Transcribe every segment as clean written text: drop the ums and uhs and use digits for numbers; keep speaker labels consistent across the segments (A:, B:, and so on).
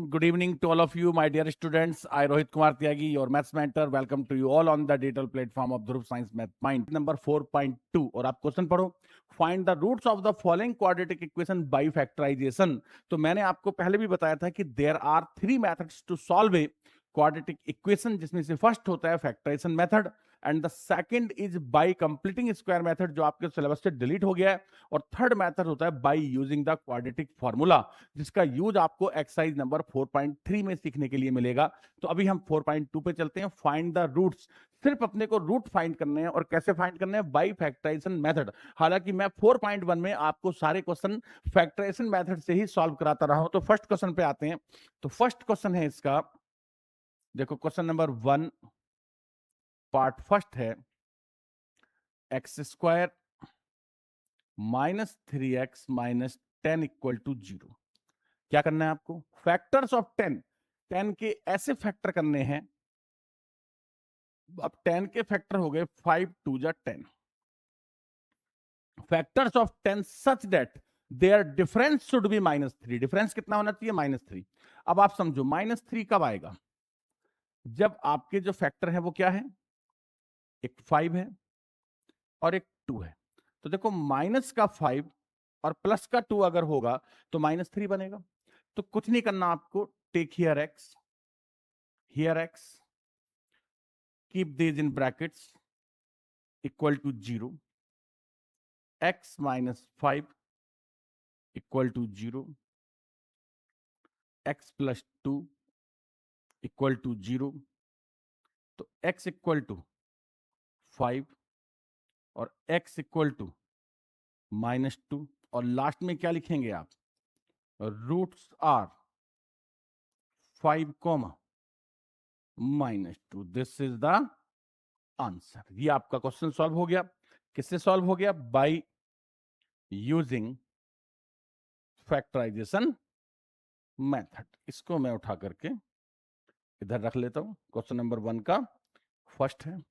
A: Good evening to all of you, my dear students. I, Rohit Kumar Tyagi, your maths mentor. Welcome to you all on the digital platform of Dhruv Science Math Mind. Number 4.2 और आप question पढ़ो. Find the roots of the following quadratic equation by factorization. तो मैंने आपको पहले भी बताया था कि there are three methods to solve a quadratic equation, जिसमें से फर्स्ट होता है factorization method and the second is by completing square method, जो आपके सिलेबस से डिलीट हो गया है, और थर्ड मेथड होता है by using the quadratic formula, जिसका यूज आपको एक्सरसाइज नंबर 4.3 में सीखने के लिए मिलेगा. तो अभी हम 4.2 पे चलते हैं. Find the roots. सिर्फ अपने को रूट फाइंड करने हैं. और कैसे फाइंड करने हैं? By factorization method. हालांकि मैं 4.1 में आपको सारे क्वेश्चन फैक्टराइजेशन मेथड से ही सॉल्व कराता रहा हूं. तो फर्स्ट क्वेश्चन पे आते हैं. तो फर्स्ट क्वेश्चन है इसका, देखो क्वेश्चन नंबर 1 पार्ट फर्स्ट है. X square -3x - 10 equal to 0. क्या करना है आपको? फैक्टर्स ऑफ 10 के ऐसे फैक्टर करने हैं. अब 10 के फैक्टर हो गए 5 2 जा 10. Factors of 10 such that their difference should be -3. Difference कितना होना चाहिए? -3. अब आप समझो -3 कब आएगा? जब आपके जो फैक्टर है वो क्या है? एक 5 है और एक 2 है. तो देखो माइनस का 5 और प्लस का 2 अगर होगा तो -3 बनेगा. तो कुछ नहीं करना आपको. Take here x, keep these in brackets, equal to 0, x minus 5 equal to 0, x plus 2 equal to 0. तो x इक्वल टू 5 और x इक्वल टू -2. और लास्ट में क्या लिखेंगे आप? Roots are 5, -2. This is the answer. ये आपका क्वेश्चन सॉल्व हो गया. किससे सॉल्व हो गया? By using factorization method. इसको मैं उठा करके इधर रख लेता हूं. क्वेश्चन नंबर 1 का फर्स्ट है.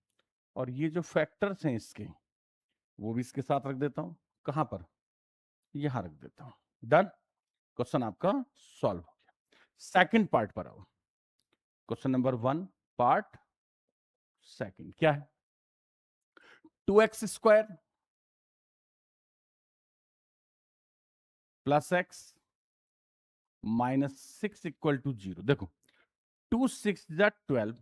A: और ये जो फैक्टर्स हैं इसके, वो भी इसके साथ रख देता हूं. कहां पर? यहां रख देता हूं. डन. क्वेश्चन आपका सॉल्व हो गया. सेकंड पार्ट पर आओ. क्वेश्चन नंबर 1 पार्ट सेकंड क्या है? 2x square plus x -6 equal to 0. देखो 2 6 जा 12.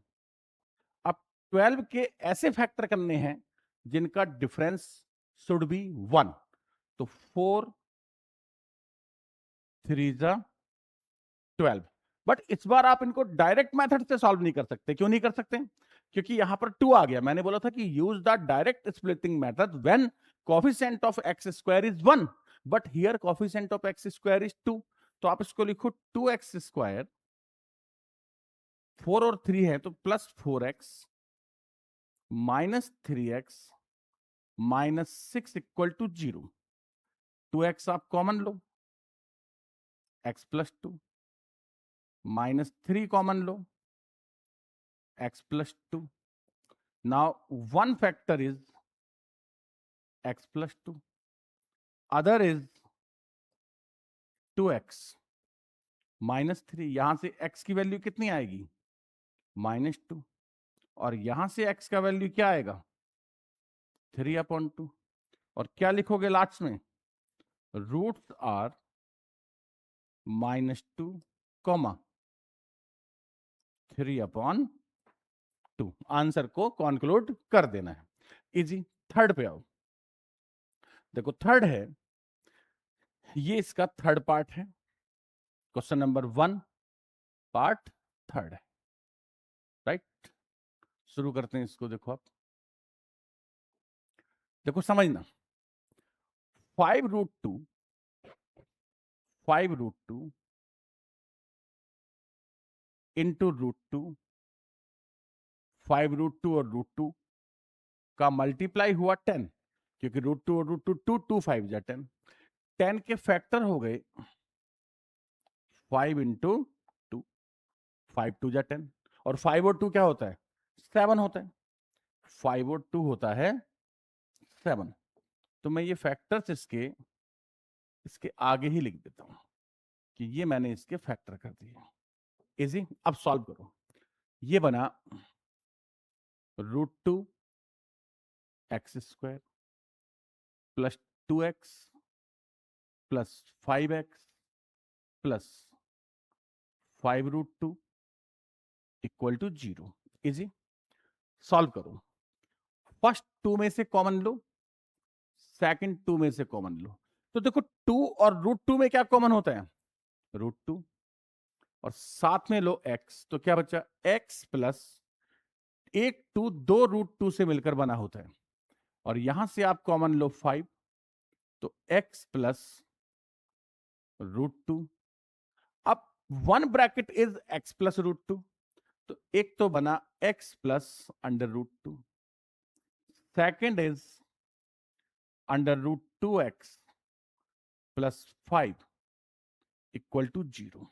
A: अब 12 के ऐसे फैक्टर करने हैं जिनका डिफरेंस शुड बी 1. तो 4 3 जा 12. बट इस बार आप इनको डायरेक्ट मेथड से सॉल्व नहीं कर सकते. क्यों नहीं कर सकते? क्योंकि यहां पर 2 आ गया. मैंने बोला था कि use the direct splitting method when coefficient of x square is 1, but here coefficient of x square is 2. तो आप इसको लिखो 2x स्क्वायर, 4 और 3 है तो +4x -3x -6 equal to 0. 2x आप common low, x + 2, -3 common low, x + 2. Now one factor is x + 2, other is 2x -3. यहां से x की वैल्यू कितनी आएगी? -2. और यहां से x का वैल्यू क्या आएगा? 3/2. और क्या लिखोगे लास्ट में? Roots are -2, 3/2. आंसर को कंक्लूड कर देना है. इजी. थर्ड पे आओ. देखो थर्ड है, ये इसका थर्ड पार्ट है. क्वेश्चन नंबर 1 पार्ट थर्ड है. राइट. शुरू करते हैं इसको. देखो आप, देखो समझना. 5√2 इंटू √2, 5√2 और √2 का मल्टीप्लाई हुआ 10, क्योंकि √2 और √2 2 5 जा 10. 10 के फैक्टर हो गए 5 इंटू 2, 5 2 जा 10. और 5 और 2 क्या होता है? 7 होता है. 5 और 2 होता है 7. तो मैं ये फैक्टर्स इसके आगे ही लिख देता हूं कि ये मैंने इसके फैक्टर कर दिए. इजी। अब सॉल्व करो। ये बना √2 x square plus 2x plus 5x plus 5√2 equal to 0। Easy. Solve करो। फर्स्ट 2 में से कॉमन लो, सेकंड 2 में से कॉमन लो। तो देखो 2 और √2 में क्या कॉमन होता है? √2। और साथ में लो x, तो क्या बचा? x प्लस एक 2 दो √2 से मिलकर बना होता है। और यहां से आप कॉमन लो 5, तो x प्लस √2। अब 1 ब्रैकेट इज x प्लस √2, तो एक तो बना x plus √2, second is √2x plus 5 equal to 0.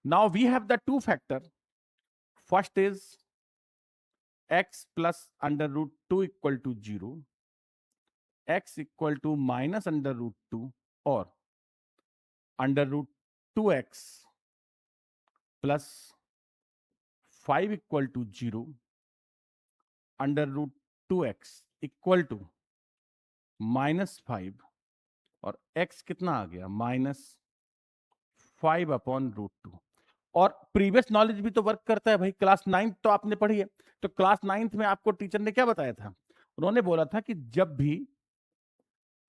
A: Now we have the two factor. First is x plus √2 equal to 0, x equal to minus √2 or √2x plus 5 equal to 0, √2x equal to -5 और x कितना आ गया? -5/√2। और previous knowledge भी तो work करता है भाई। Class 9th तो आपने पढ़ी है, तो क्लास 9th में आपको टीचर ने क्या बताया था? उन्होंने बोला था कि जब भी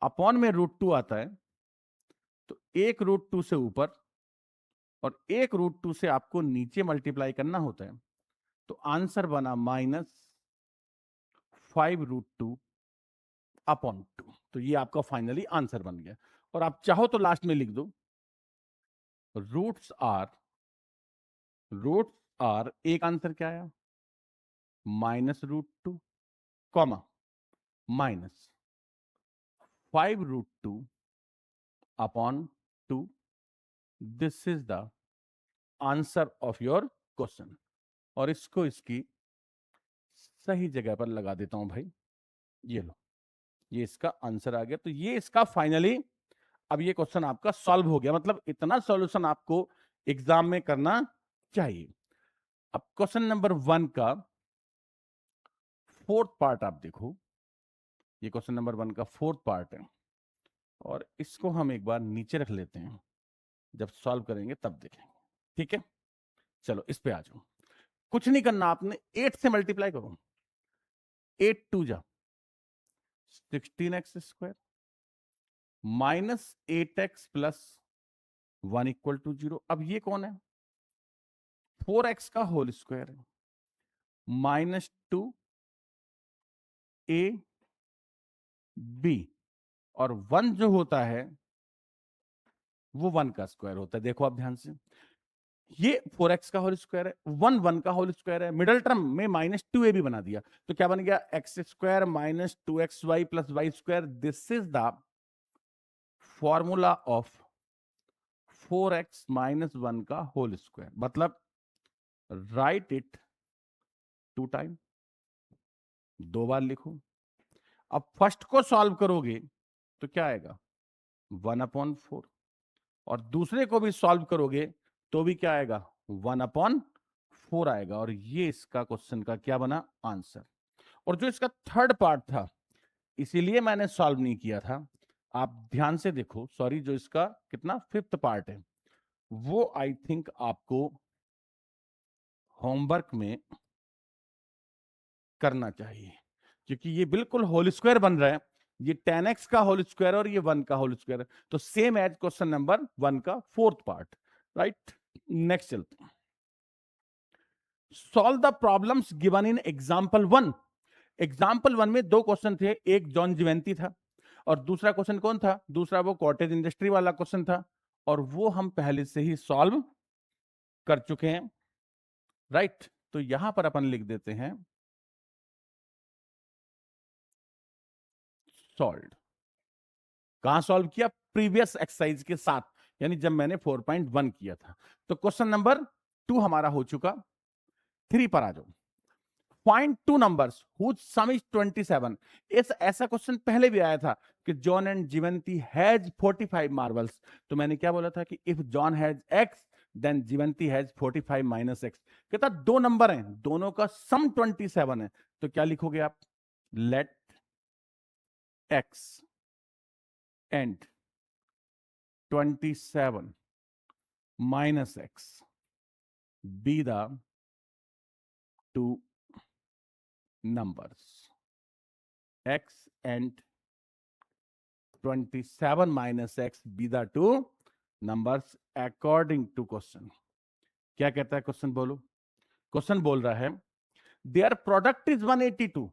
A: अपॉन में √2 आता है तो एक √2 से ऊपर और एक √2 से आपको नीचे मल्टीप्लाई करना होता है। तो आंसर बना -5√2/2। तो ये आपका फाइनली आंसर बन गया। और आप चाहो तो लास्ट में लिख दो रूट्स आर एक आंसर क्या आया? -√2, comma -5√2/2। This is the answer of your question. और इसको इसकी सही जगह पर लगा देता हूं भाई। ये लो, ये इसका आंसर आ गया। तो ये इसका फाइनली अब ये क्वेश्चन आपका सॉल्व हो गया। मतलब इतना सॉल्यूशन आपको एग्जाम में करना चाहिए। अब क्वेश्चन नंबर 1 का 4th पार्ट आप देखो। ये क्वेश्चन नंबर 1 का 4th पार्ट है और इसको हम एक बार नीचे रख लेते हैं, जब सॉल्व करेंगे तब देखेंगे। ठीक है, चलो इस पे आ जाओ। कुछ नहीं करना आपने, 8 से मल्टीप्लाई करो। 8 2 जा 16x² -8x plus 1 equal to 0। अब ये कौन है? 4x का होल स्क्वायर है -2ab और 1 जो होता है वो 1 का स्क्वायर होता है। देखो आप ध्यान से, ये 4x का होल स्क्वायर है, 1 का होल स्क्वायर है, मिडल टर्म में -2ab बना दिया। तो क्या बन गया? x² -2xy plus y²। This is the formula of 4x - 1 का होल स्क्वायर। मतलब राइट इट 2 टाइम, 2 बार लिखो। अब फर्स्ट को सॉल्व करोगे तो क्या आएगा? 1/4। और दूसरे को भी सॉल्व करोगे तो भी क्या आएगा? 1/4 आएगा। और ये इसका क्वेश्चन का क्या बना? आंसर। और जो इसका थर्ड पार्ट था, इसीलिए मैंने सॉल्व नहीं किया था। आप ध्यान से देखो, सॉरी, जो इसका कितना 5th पार्ट है वो आई थिंक आपको होमवर्क में करना चाहिए, क्योंकि ये बिल्कुल होल स्क्वायर बन रहा है। ये 10x का होल स्क्वायर और ये 1 का होल स्क्वायर है। तो सेम एज क्वेश्चन नंबर 1 का 4th पार्ट। राइट, नेक्स्ट चलते हैं। Solve the problems given in example 1। Example 1 में 2 क्वेश्चन थे। एक जॉन जिवेंती था और दूसरा क्वेश्चन कौन था? दूसरा वो कॉटेज इंडस्ट्री वाला क्वेश्चन था और वो हम पहले से ही सॉल्व कर चुके हैं। राइट, तो यहां पर अपन लिख देते हैं सॉल्व। कहां सॉल्व किया? प्रीवियस एक्सरसाइज के साथ, यानी जब मैंने 4.1 किया था। तो क्वेश्चन नंबर 2 हमारा हो चुका। 3 पर आ जाओ। Find 2 numbers whose sum is 27। ऐसा क्वेश्चन पहले भी आया था कि John and Jivanti has 45 marbles. तो मैंने क्या बोला था कि if John has x then Jivanti has 45 minus x. कहता दो नंबर हैं, दोनों का सम 27 है, तो क्या लिखोगे आप? Let x and 27 minus x be the two numbers. X and 27 minus x be the two numbers according to question. क्या कहता है क्वेश्चन? बोलो। क्वेश्चन बोल रहा है their product is 182,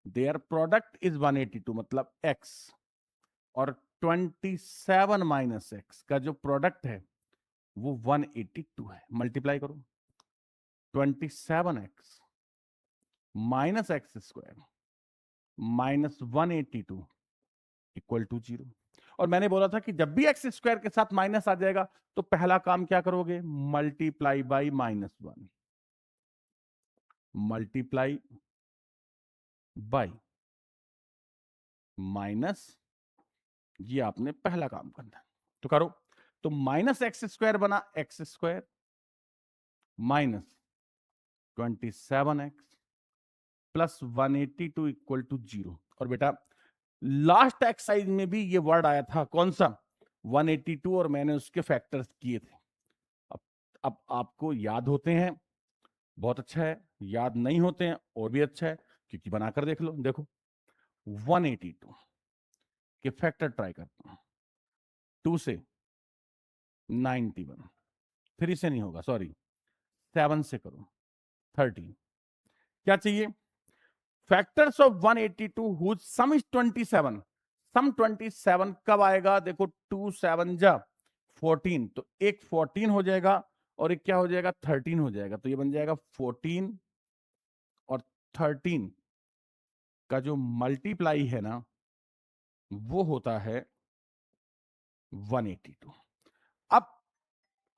A: their product is 182 मतलब x, और 27 माइनस x का जो प्रोडक्ट है वो 182 है। मल्टीप्लाई करो, 27x minus x square minus 182 equal to 0। और मैंने बोला था कि जब भी एक्स स्क्वायर के साथ माइनस आ जाएगा तो पहला काम क्या करोगे? Multiply by -1, multiply by minus, ये आपने पहला काम करना है, तो करो। तो माइनस एक्स स्क्वायर बना x square minus 27x plus 182 equal to 0। और बेटा लास्ट एक्सरसाइज में भी ये वर्ड आया था, कौन सा? 182, और मैंने उसके फैक्टर्स किए थे। अब आपको याद होते हैं, बहुत अच्छा है, याद नहीं होते हैं और भी अच्छा है, क्योंकि बनाकर देख लो। देखो 182 के फैक्टर ट्राई करता हूं। 2 से 91, 3 से नहीं होगा, सॉरी 7 से करो 13। क्या चाहिए? Factors of 182 whose sum is 27। Sum 27 कब आएगा? देखो 2 7 जा 14, तो एक 14 हो जाएगा और एक क्या हो जाएगा? 13 हो जाएगा। तो ये बन जाएगा 14 और 13 का जो मल्टीप्लाई है ना, वो होता है 182। अब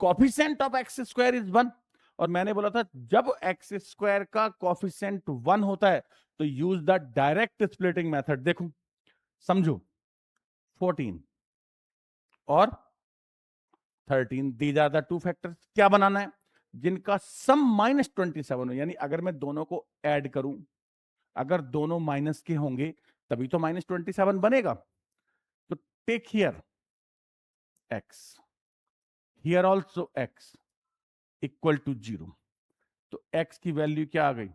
A: coefficient of x square is 1, और मैंने बोला था जब एक्स स्क्वायर का कॉफिशिएंट 1 होता है तो use the direct splitting method. देखो समझो, 14 और 13 these are the two factors. क्या बनाना है? जिनका सम -27 हो, यानी अगर मैं दोनों को ऐड करूं, अगर दोनों माइनस के होंगे तभी तो -27 बनेगा। तो take here x, here also x equal to 0। तो x की वैल्यू क्या आ गई?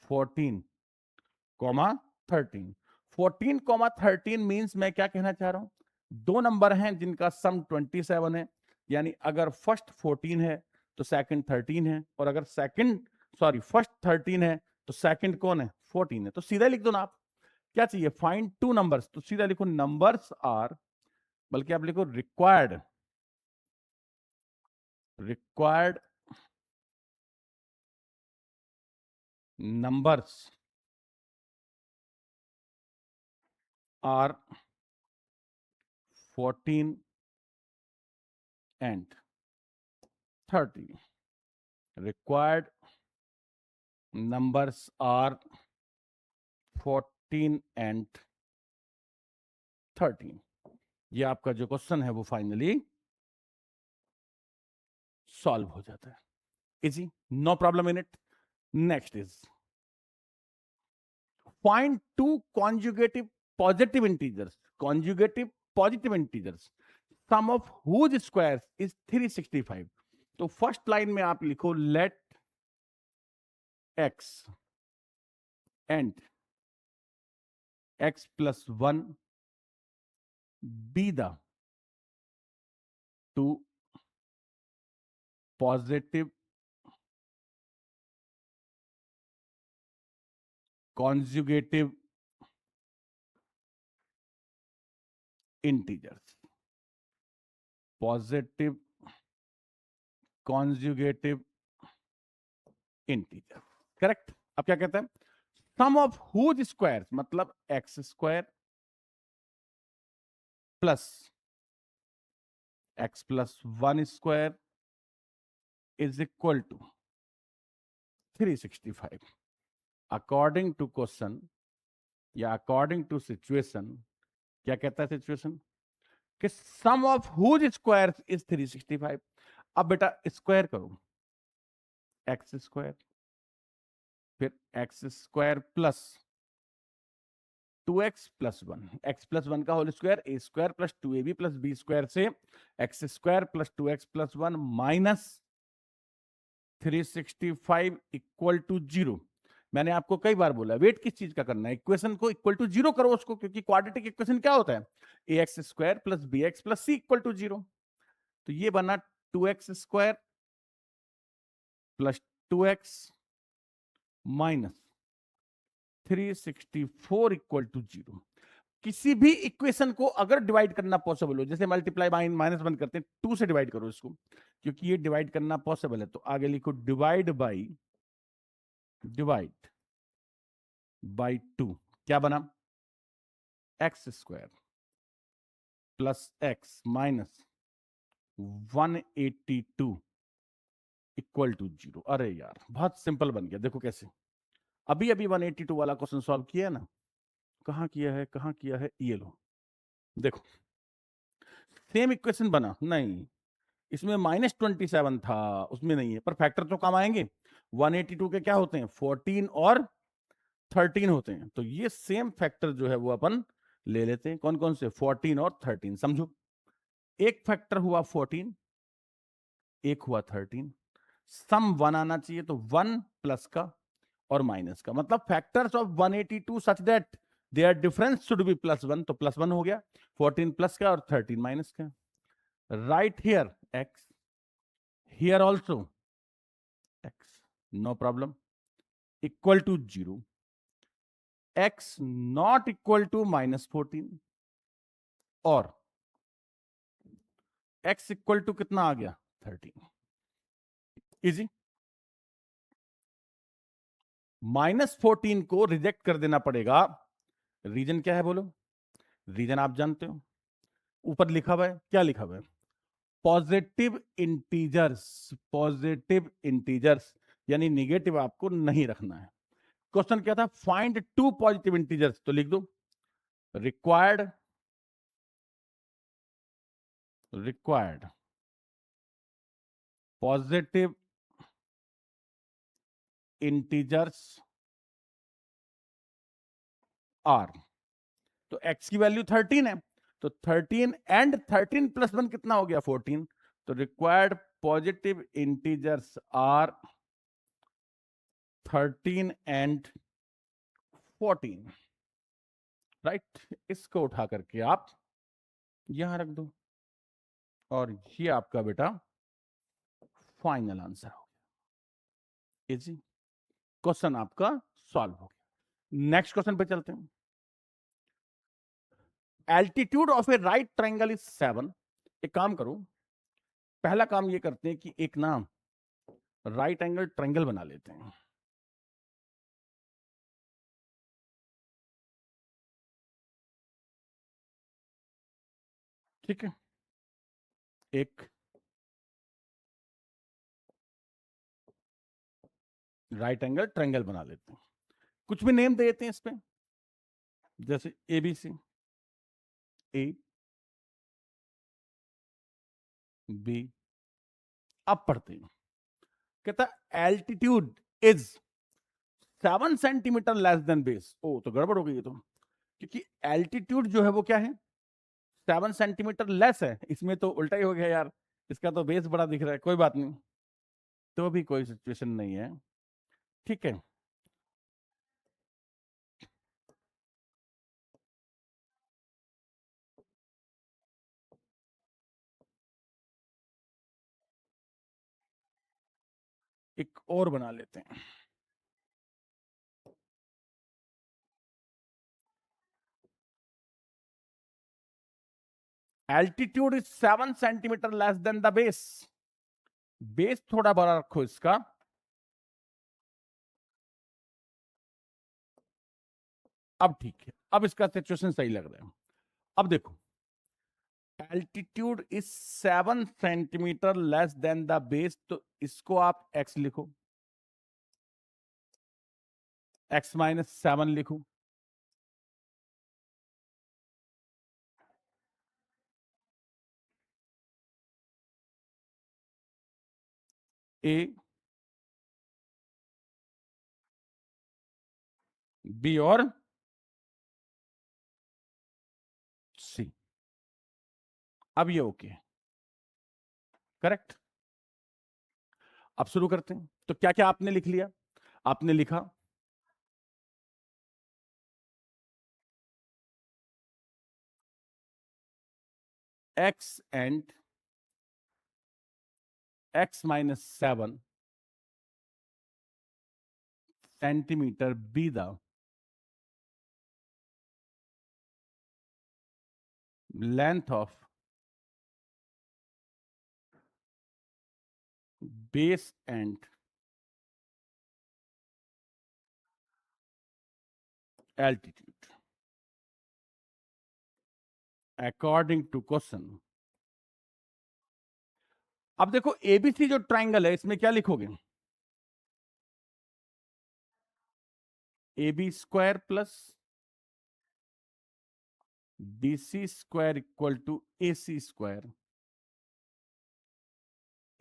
A: 14 कॉमा 13। 14 कॉमा 13 मीन्स मैं क्या कहना चाह रहा हूं? दो नंबर हैं जिनका सम 27 है, यानी अगर फर्स्ट 14 है तो सेकंड 13 है, और अगर फर्स्ट 13 है तो सेकंड कौन है? 14 है। तो सीधा लिख दो ना आप। क्या चाहिए? फाइंड टू नंबर्स, तो सीधा लिखो नंबर्स आर, बल्कि आप लिखो required numbers are 14 and 30. Required numbers are 14 and 13. ये आपका जो क्वेश्चन है वो फाइनली सॉल्व हो जाता है। Easy, no problem in it. Next is find two consecutive positive integers, consecutive positive integers sum of whose squares is 365। तो first line में आप लिखो let x and x plus 1 be the two positive conjugative integers, positive conjugative integer, correct. अब क्या कहते हैं? Sum of whose square मतलब x square plus x plus 1 square is equal to 365। According to question या according to situation, क्या कहता है situation? कि sum of whose square is 365। अब बेटा स्क्वायर करो, एक्स स्क्वायर, फिर x square plus 2x plus 1, x plus 1 का whole square, a square plus 2ab plus b square से x square plus 2x plus 1 minus 365 equal to 0। मैंने आपको कई बार बोला वेट किस चीज का करना है, इक्वेशन को इक्वल टू 0 करो उसको, क्योंकि क्वाड्रेटिक इक्वेशन क्या होता है, a x square plus b x plus c equal to 0। तो ये बना 2x square plus 2x minus 364 equal to 0। किसी भी इक्वेशन को अगर डिवाइड करना पॉसिबल हो, जैसे मल्टीप्लाई बाय माइनस 1 करते हैं, 2 से डिवाइड करो इसको, क्योंकि ये डिवाइड करना पॉसिबल है। तो आगे लिखो डिवाइड बाई 2, क्या बना, x square plus x minus 182 equal to 0। अरे यार बहुत सिंपल बन गया, देखो कैसे, अभी अभी 182 वाला क्वेश्चन सॉल्व किया है ना, कहां किया है, कहां किया है, ये लो देखो, सेम इक्वेशन बना, नहीं इसमें -27 था, उसमें नहीं है, पर फैक्टर तो कम आएंगे, 182 के क्या होते हैं, 14 और 13 होते हैं, तो ये सेम फैक्टर जो है वो अपन ले लेते हैं। कौन कौन से, 14 और 13, समझो, एक फैक्टर हुआ 14, एक हुआ 13, सम 1 आना चाहिए, तो 1 प्लस का और माइनस का, मतलब factors of 182 such that their difference should be +1, तो +1 हो गया, 14 प्लस का और 13 माइनस का। Right here x, here also x, no problem, equal to 0, x not equal to -14 और x इक्वल टू कितना आ गया, 13। इजी, -14 को रिजेक्ट कर देना पड़ेगा, रीजन क्या है बोलो, रीजन आप जानते हो, ऊपर लिखा हुआ है, क्या लिखा हुआ है, पॉजिटिव इंटीजर्स यानी निगेटिव आपको नहीं रखना है। क्वेश्चन क्या था, फाइंड 2 पॉजिटिव इंटीजर्स, तो लिख दो रिक्वायर्ड पॉजिटिव इंटीजर्स आर, तो x की वैल्यू 13 है, तो 13 एंड 13 प्लस 1 कितना हो गया, 14, तो required positive integers are 13 and 14, right. इसको उठा करके आप यहां रख दो और ये आपका बेटा फाइनल आंसर हो गया। इजी, क्वेश्चन आपका सॉल्व हो गया। नेक्स्ट क्वेश्चन पे चलते हैं। Altitude of A right triangle is 7। एक काम करो, पहला काम ये करते हैं कि एक ना राइट एंगल ट्रायंगल बना लेते हैं। ठीक है, एक राइट एंगल ट्रायंगल बना लेते हैं, कुछ भी नेम दे देते हैं इस पे, जैसे ABC, ए बी। अब पढ़ते हैं, कहता altitude is 7 centimetre less than base. ओ तो गड़बड़ हो गई है, तो क्योंकि एल्टीट्यूड जो है वो क्या है, 7 सेंटीमीटर लेस है, इसमें तो उल्टा ही हो गया यार, इसका तो बेस बड़ा दिख रहा है, कोई बात नहीं, तो भी कोई सिचुएशन नहीं है, ठीक है। एक और बना लेते हैं, altitude is 7 centimetre less then the base, base थोड़ा बड़ा रखो इसका, अब ठीक है, अब इसका सिचुएशन सही लग रहा है। अब देखो, altitude is 7 centimetre less then the base, तो इसको आप x लिखो, x-7 लिखो, ए, बी और सी। अब ये ओके, करेक्ट। अब शुरू करते हैं। तो क्या क्या आपने लिख लिया? आपने लिखा x and x minus 7 centimeter be the length of base and altitude according to question। अब देखो एबीसी जो ट्राइंगल है इसमें क्या लिखोगे? AB square plus BC square equal to AC square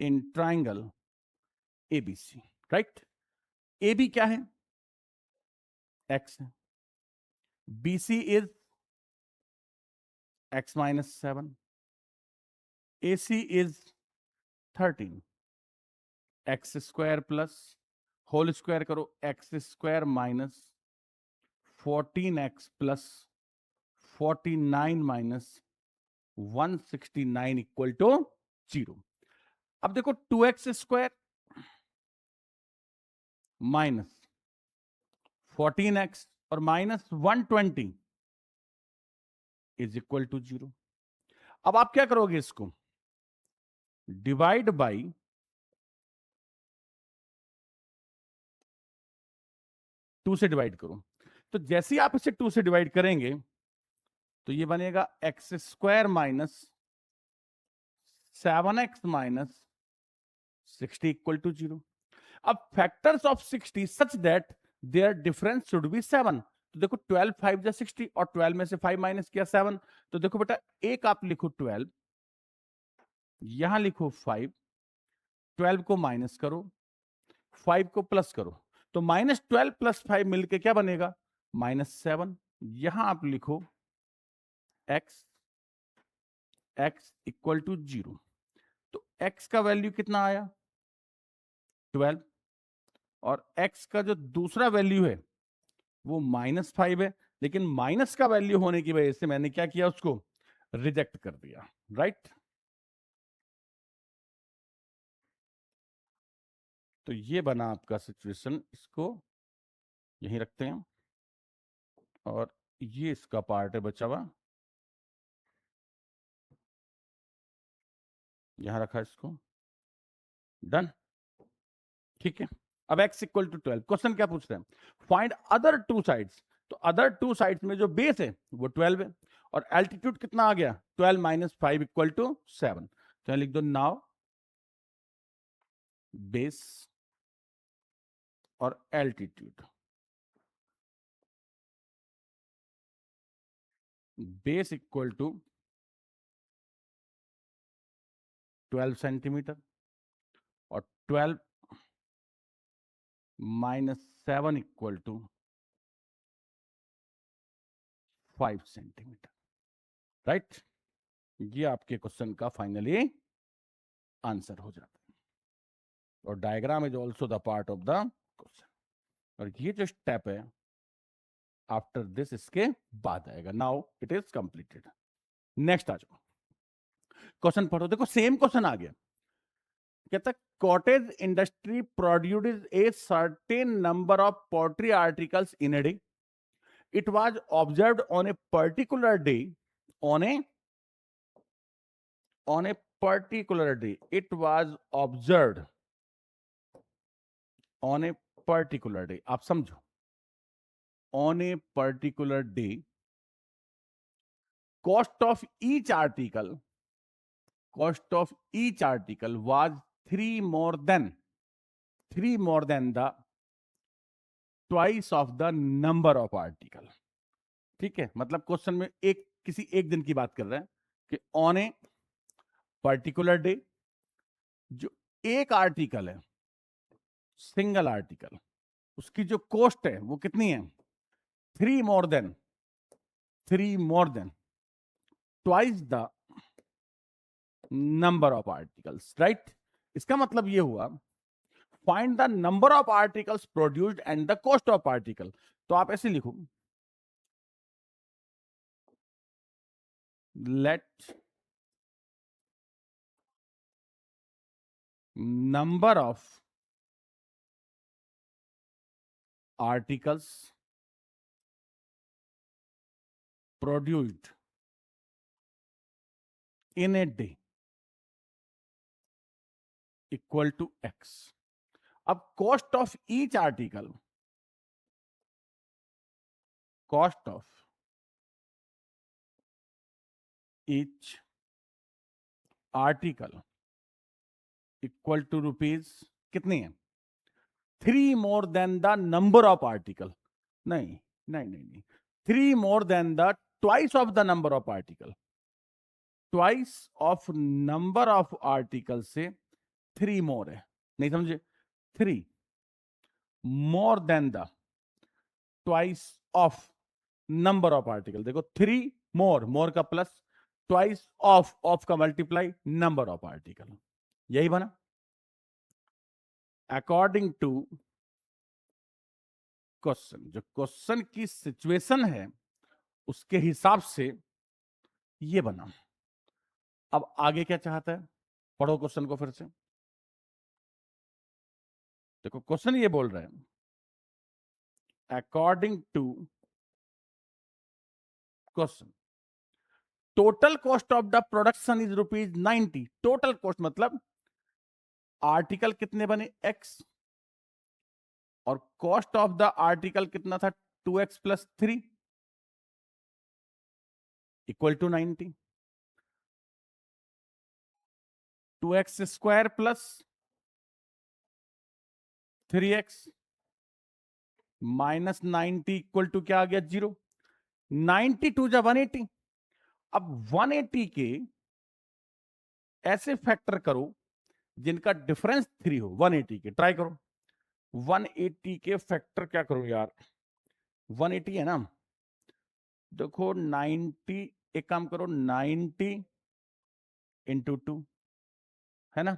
A: in triangle ABC, right? AB क्या है? X है। BC is x minus 7, AC is 13, x square plus whole square करो x square minus 14x plus 49 minus 169 equal to 0। अब देखो 2x square minus 14x और minus 120 is equal to 0। अब आप क्या करोगे? इसको डिवाइड बाई 2 से डिवाइड करो। तो जैसे ही आप इसे 2 से डिवाइड करेंगे तो ये बनेगा x square minus 7x minus 60 equal to 0। अब factors of 60 such that their difference should be 7। तो देखो 12 5 जा 60 और 12 में से 5 माइनस किया 7। तो देखो बेटा एक आप लिखो 12, यहां लिखो 5, 12 को माइनस करो, 5 को प्लस करो। तो माइनस 12 प्लस 5 मिलके क्या बनेगा? -7। यहां आप लिखो x, x इक्वल टू 0। तो x का वैल्यू कितना आया? 12। और x का जो दूसरा वैल्यू है वो -5 है, लेकिन माइनस का वैल्यू होने की वजह से मैंने क्या किया? उसको रिजेक्ट कर दिया, राइट? तो ये बना आपका सिचुएशन। इसको यहीं रखते हैं और ये इसका पार्ट है बचा हुआ, यहां रखा इसको। डन, ठीक है। अब x इक्वल टू 12, क्वेश्चन क्या पूछ रहे हैं? Find other two sides. तो अदर टू साइड्स में जो बेस है वो 12 है और एल्टीट्यूड कितना आ गया? 12 माइनस 5 इक्वल टू 7। तो लिख दो नाउ बेस और altitude. Base equal to 12 centimetre और 12 minus 7 equal to 5 centimetre, right? ये आपके क्वेश्चन का फाइनली आंसर हो जाता है। और diagram is also the part of the question. और ये जो स्टेप है आफ्टर दिस इसके बाद आएगा। Now it is completed. Next आ जाओ, क्वेश्चन पढ़ो। देखो सेम क्वेश्चन आ गया। कहता cottage industry produce a certain number of poultry articles in a day. It was observed on a particular day, on a particular day. It was observed on a particular day. आप समझो, on a particular day, cost of each article was three more than the twice of the number of article। ठीक है, मतलब question में किसी एक दिन की बात कर रहे हैं कि ऑन ए पर्टिकुलर डे जो एक आर्टिकल है सिंगल आर्टिकल, उसकी जो कॉस्ट है वो कितनी है? 3 more than twice the number of articles, right? इसका मतलब ये हुआ, find the number of articles produced and the cost of article. तो आप ऐसे लिखो, let number of articles produced in a day equal to x. अब cost of each article, cost of each article equal to rupees कितनी है? 3 more than the number of article. नहीं नहीं नहीं नहीं, 3 more than the twice of the number of article. Twice of number of article से 3 more है, नहीं समझे? 3 more than the twice of number of article. देखो 3 मोर का प्लस, ट्वाइस ऑफ का मल्टीप्लाई, नंबर ऑफ आर्टिकल, यही बना। अकॉर्डिंग टू क्वेश्चन, जो क्वेश्चन की सिचुएशन है उसके हिसाब से ये बना। अब आगे क्या चाहता है, पढ़ो क्वेश्चन को फिर से। देखो क्वेश्चन ये बोल रहे हैं, according to question total cost of the production is ₹90। Total cost मतलब आर्टिकल कितने बने? एक्स, और कॉस्ट ऑफ द आर्टिकल कितना था? 2x + 3 equal to 90। 2x² + 3x - 90 equal to क्या आ गया? 0। 92 जा 180। अब 180 के ऐसे फैक्टर करो जिनका डिफरेंस 3 हो। 180 के ट्राई करो, 180 के फैक्टर क्या करो यार? 180 है ना, देखो 90, एक काम करो 90 × 2 है ना।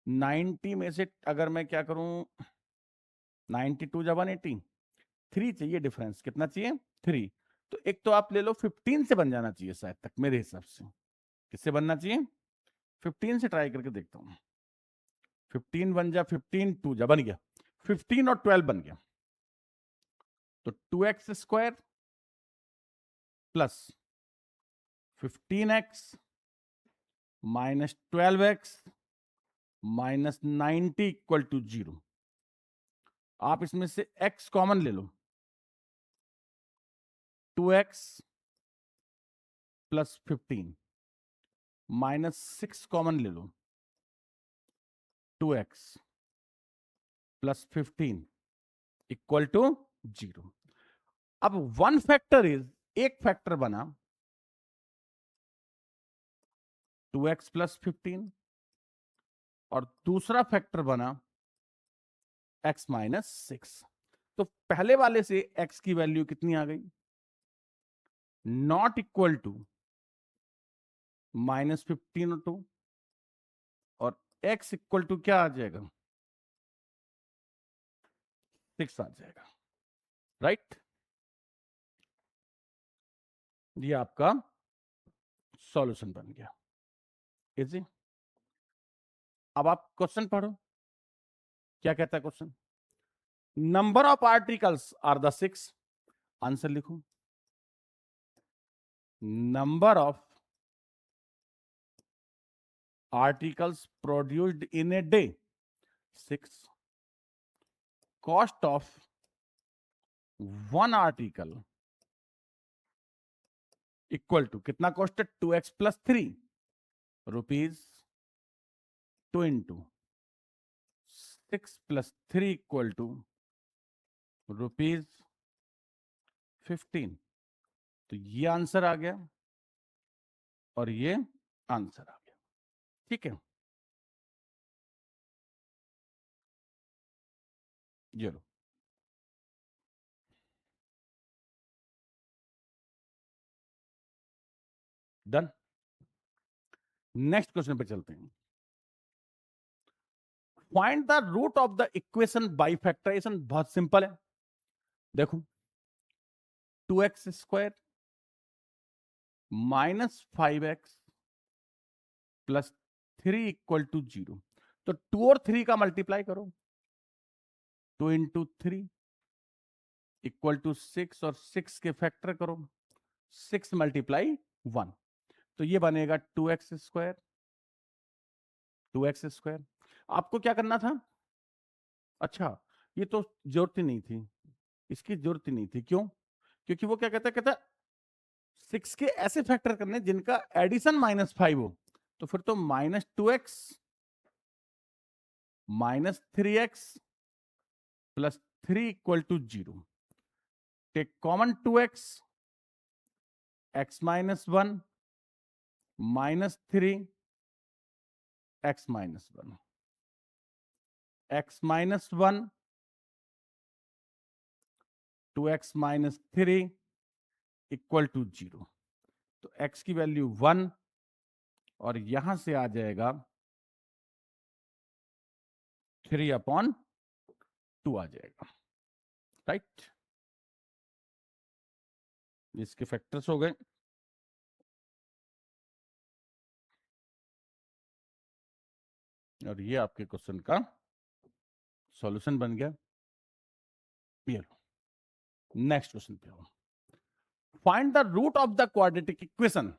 A: 90 में से अगर मैं क्या करूं, 92 जा 180, 3 चाहिए डिफरेंस, कितना चाहिए? 3। तो एक तो आप ले लो 15 से बन जाना चाहिए शायद तक, मेरे हिसाब से। किससे बनना चाहिए? 15 से ट्राई करके देखता हूं। 15 बन जा, 15 2 जा, बन गया 15 और 12 बन गया। तो 2x² + 15x - 12x - 90 equal to 0। आप इसमें से x कॉमन ले लो, 2x + 15 -6 कॉमन ले लो, 2x + 15 इक्वल टू 0। अब वन फैक्टर इज, एक फैक्टर बना 2x + 15 और दूसरा फैक्टर बना x - 6। तो पहले वाले से x की वैल्यू कितनी आ गई? नॉट इक्वल टू -15/2, और x इक्वल टू क्या आ जाएगा? 6 आ जाएगा, राइट? ये आपका सॉल्यूशन बन गया। इजी। अब आप क्वेश्चन पढ़ो, क्या कहता है question? Number of articles are the 6। Answer लिखो, number of articles produced in a day 6। Cost of one article equal to, कितना कॉस्ट है? 2x + 3 rupees 2 × 6 + 3 equal to ₹15। तो ये आंसर आ गया और ये आंसर आ गया, ठीक है। ये लो, डन। नेक्स्ट क्वेश्चन पे चलते हैं। Find the root of the equation by factorization. बहुत सिंपल है, देखो 2x² -5x प्लस 3 = 0। तो 2 और 3 का मल्टीप्लाई करो, 2 × 3 = 6 और 6 के फैक्टर करो, 6 × 1, तो ये बनेगा 2x²। 2x²। आपको क्या करना था? अच्छा, ये तो जरूरत ही नहीं थी, इसकी जरूरत ही नहीं थी। क्यों? क्योंकि वो क्या कहता है 6 के ऐसे फैक्टर करने जिनका एडिशन -5 हो। तो फिर तो -2x -3x plus 3 = 0। Take common 2x, x -1 -3 x -1, x -1 2x -3 = 0। तो x की वैल्यू 1 और यहां से आ जाएगा 3/2 आ जाएगा, राइट। इसके फैक्टर्स हो गए, और ये आपके क्वेश्चन का सॉल्यूशन बन गया। ये लो, नेक्स्ट क्वेश्चन पे आओ। Find the root of the quadratic equation.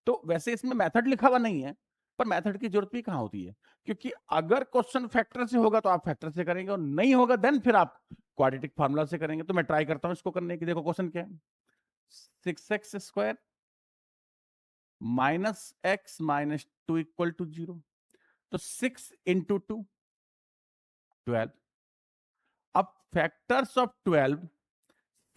A: तो वैसे इसमें मेथड लिखा हुआ नहीं है, पर मेथड की जरूरत भी कहां होती है, क्योंकि अगर क्वेश्चन फैक्टर से होगा तो आप फैक्टर से करेंगे, और नहीं होगा देन फिर आप क्वाड्रेटिक फार्मूला से करेंगे। तो मैं ट्राई करता हूं इसको करने की। देखो क्वेश्चन क्या है, 6x² -x -2 = 0। तो 6 × 2 12। अब factors of 12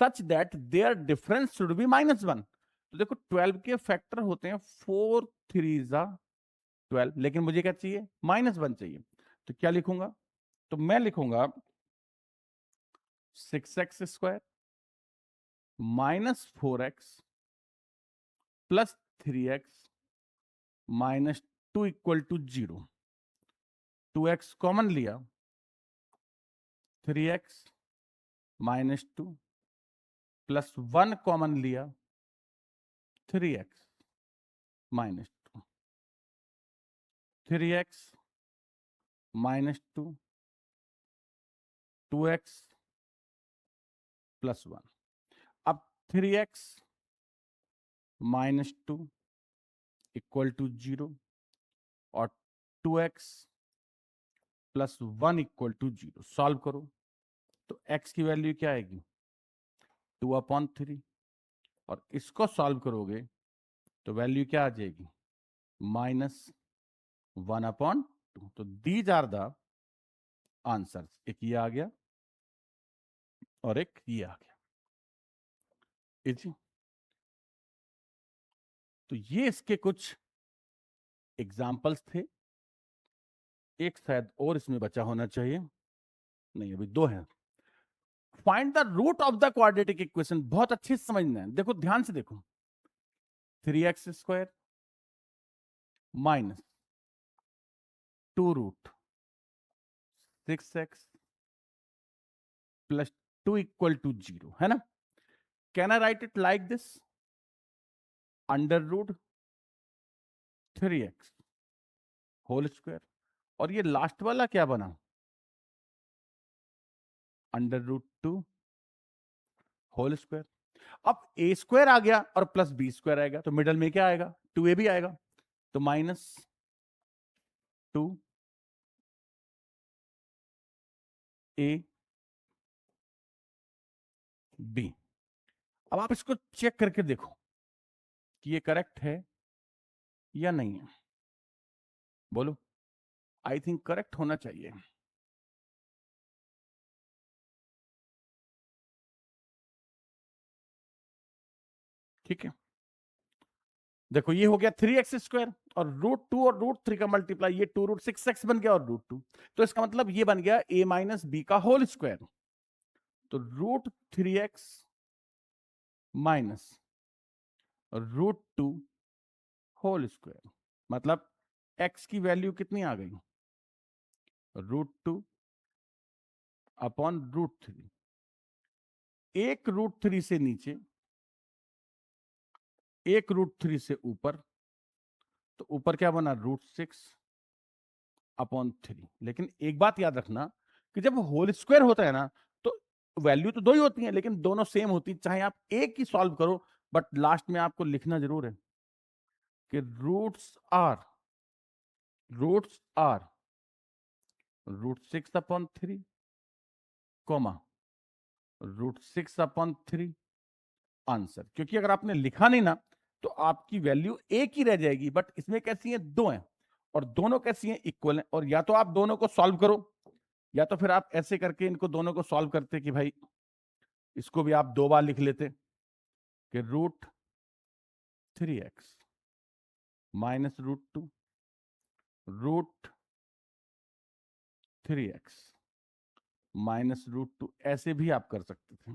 A: such that their difference should be -1। तो देखो 12 के फैक्टर होते हैं 4 3 12, लेकिन मुझे क्या चाहिए? -1 चाहिए। तो क्या लिखूंगा? तो मैं लिखूंगा 6x² -4x plus 3x -2 = 0। 2x common लिया, 3x -2 प्लस 1 कॉमन लिया, 3x -2, 3x -2 2x प्लस 1। अब 3x -2 = 0 और 2x प्लस 1 = 0। सॉल्व करो, तो x की वैल्यू क्या आएगी? 2/3। और इसको सॉल्व करोगे तो वैल्यू क्या आ जाएगी? -1/2। तो दीज आर द आंसर्स। एक ये आ गया और एक ये आ गया। इजी। तो ये इसके कुछ एग्जाम्पल्स थे। एक शायद और इसमें बचा होना चाहिए, नहीं अभी 2 हैं। Find the root of the quadratic equation. बहुत अच्छे से समझना है, देखो ध्यान से देखो। 3x² -2√6x प्लस 2 = 0 है ना। Can I write it like this? √3x whole square. और ये लास्ट वाला क्या बना? √2 होल स्क्वायर। अब a² आ गया और प्लस b² आएगा, तो मिडल में क्या आएगा? 2a भी आएगा। तो -2 a b। अब आप इसको चेक करके देखो कि ये करेक्ट है या नहीं है। बोलो। आई थिंक करेक्ट होना चाहिए। ठीक है, देखो ये हो गया 3x² और √2 और √3 का मल्टीप्लाई, ये 2√6x बन गया और √2। तो इसका मतलब ये बन गया a - b का होल स्क्वायर। तो √3x माइनस √2 होल स्क्वायर, मतलब x की वैल्यू कितनी आ गई, √2 अपॉन √3। एक √3 से नीचे, एक √3 से ऊपर, तो ऊपर क्या बना, √6 अपॉन 3। लेकिन एक बात याद रखना कि जब होल स्क्वायर होता है ना, तो वैल्यू तो दो ही होती है, लेकिन दोनों सेम होती, चाहे आप एक ही सॉल्व करो, बट लास्ट में आपको लिखना जरूर है कि roots are √6 upon 3, comma √6/3 answer. क्योंकि अगर आपने लिखा नहीं ना, तो आपकी वैल्यू एक ही रह जाएगी, बट इसमें कैसी है, दो हैं, और दोनों कैसी हैं, इक्वल हैं। और या तो आप दोनों को सॉल्व करो, या तो फिर आप ऐसे करके इनको दोनों को सॉल्व करते कि भाई इसको भी आप दो बार लिख लेते कि √3x माइनस √2 √3x माइनस √2, ऐसे भी आप कर सकते थे,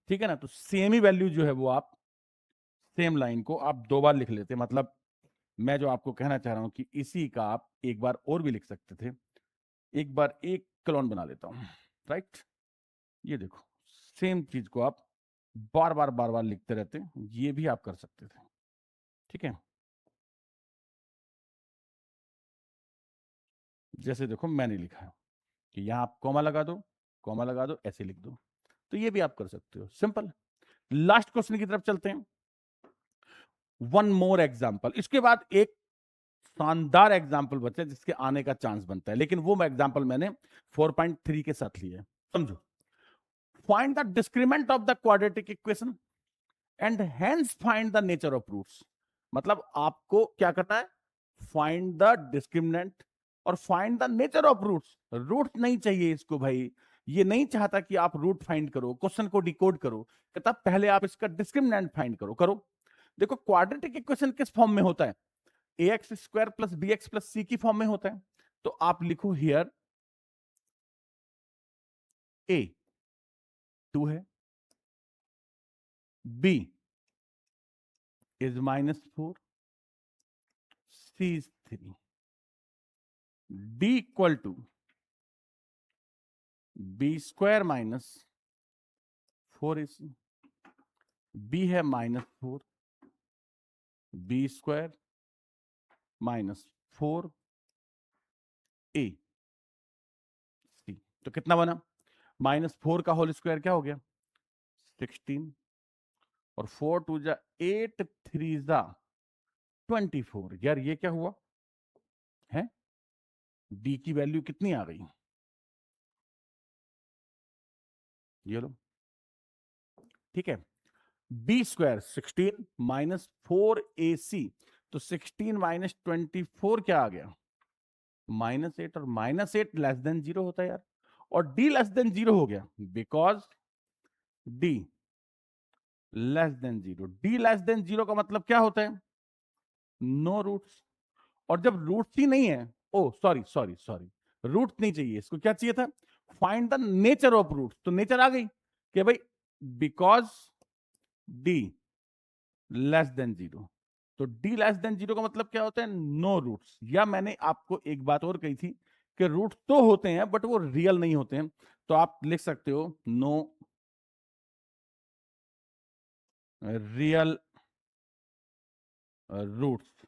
A: ठीक है ना। तो सेम ही वैल्यू जो है वो आप, सेम लाइन को आप दो बार लिख लेते। मतलब मैं जो आपको कहना चाह रहा हूं कि इसी का आप एक बार और भी लिख सकते थे। एक बार एक क्लोन बना लेता हूं, राइट। ये देखो, सेम चीज को आप बार बार लिखते रहते, ये भी आप कर सकते थे, ठीक है। जैसे देखो मैंने लिखा है कि यहां आप कॉमा लगा दो, कॉमा लगा दो, ऐसे लिख दो, तो ये भी आप कर सकते हो, सिंपल। लास्ट क्वेश्चन की तरफ चलते हैं। वन मोर एग्जाम्पल, इसके बाद एक शानदार एग्जाम्पल बचा जिसके आने का चांस बनता है, लेकिन वो एग्जाम्पल मैंने 4.3 के साथ लिया है। समझो, find the discriminant of the quadratic equation and hence find the nature of roots. मतलब आपको क्या करना है, फाइंड द डिस्क्रिमिनेंट और find the nature of roots. Root नहीं चाहिए इसको भाई, ये नहीं चाहता कि आप रूट फाइंड करो, क्वेश्चन को डिकोड करो, कहता पहले आप इसका डिस्क्रिमिनेंट फाइंड करो। करो, देखो क्वाड्रेटिक इक्वेशन किस फॉर्म में होता है, ax² + bx + c की फॉर्म में होता है। तो आप लिखो हियर a 2 है, b is -4, c is 3, d equal to b² - 4ac, b है -4, b² - 4ac। तो कितना बना, -4 का होल स्क्वायर क्या हो गया, 16, और 4 2 जा 8, 3 जा 24। यार ये क्या हुआ है, डी की वैल्यू कितनी आ गई, ये लो, ठीक है। b² 16 - 4ac, तो 16 - 24 क्या आ गया, -8, और -8 लेस देन 0 होता है यार, और d लेस देन 0 हो गया because d less than 0। d less than 0 का मतलब क्या होता है, नो रूट्स। और जब रूट्स ही नहीं है, oh sorry sorry sorry, root नहीं चाहिए इसको, क्या चाहिए था, find the nature of roots. तो नेचर आ गई कि भाई बिकॉज d लेस देन 0। तो d लेस देन 0 का मतलब क्या होता है, नो रूट्स। या मैंने आपको एक बात और कही थी कि रूट तो होते हैं बट वो रियल नहीं होते हैं, तो आप लिख सकते हो नो रियल रूट्स,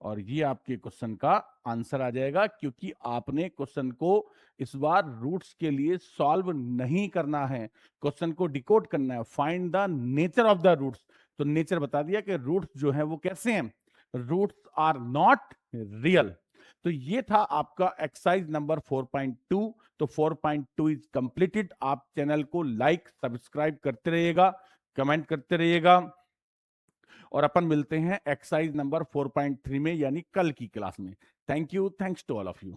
A: और ये आपके क्वेश्चन का आंसर आ जाएगा। क्योंकि आपने क्वेश्चन को इस बार रूट्स के लिए सॉल्व नहीं करना है, क्वेश्चन को डिकोड करना है, find the nature of the roots. तो नेचर बता दिया कि रूट्स जो है वो कैसे हैं, रूट्स आर नॉट रियल। तो ये था आपका एक्सरसाइज नंबर 4.2। तो 4.2 इज कंप्लीटेड। आप चैनल को लाइक सब्सक्राइब करते रहिएगा, कमेंट करते रहिएगा, और अपन मिलते हैं एक्सरसाइज नंबर 4.3 में, यानी कल की क्लास में। Thank you, thanks to all of you.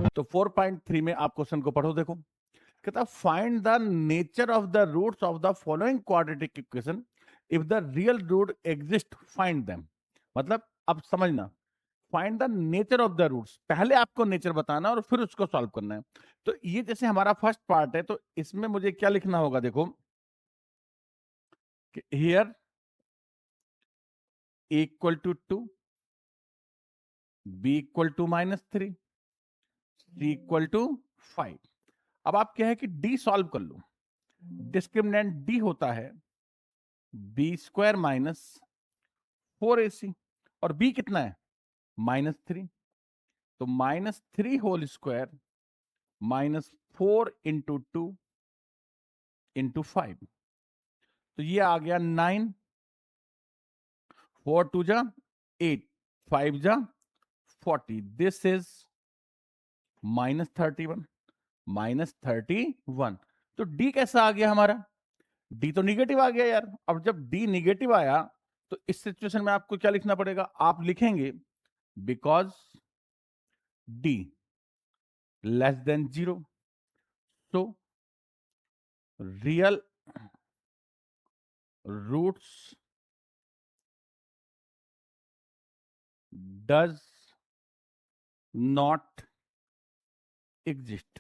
A: तो 4.3 में आप क्वेश्चन को पढ़ो, देखो कहता find the nature of the roots of the following quadratic equation, if the real root exist find them. मतलब अब समझना find the nature of the roots, पहले आपको नेचर बताना और फिर उसको सॉल्व करना है। तो ये जैसे हमारा फर्स्ट पार्ट है, तो इसमें मुझे क्या लिखना होगा, देखो कि here a equal to 2, b equal to -3, c equal to 5। अब आप क्या है कि d सॉल्व कर लो। डिस्क्रिमिनेंट d होता है b² माइनस 4ac, और b कितना है -3, तो -3 होल स्क्वायर -4 इंटू 2 इंटू 5, तो ये आ गया 9, 4 2 जा 8, 5 जा 40, दिस इज -31, -31। तो d कैसा आ गया हमारा, d तो निगेटिव आ गया यार। अब जब d निगेटिव आया तो इस सिचुएशन में आपको क्या लिखना पड़ेगा, आप लिखेंगे because d less than 0, so real roots does not exist।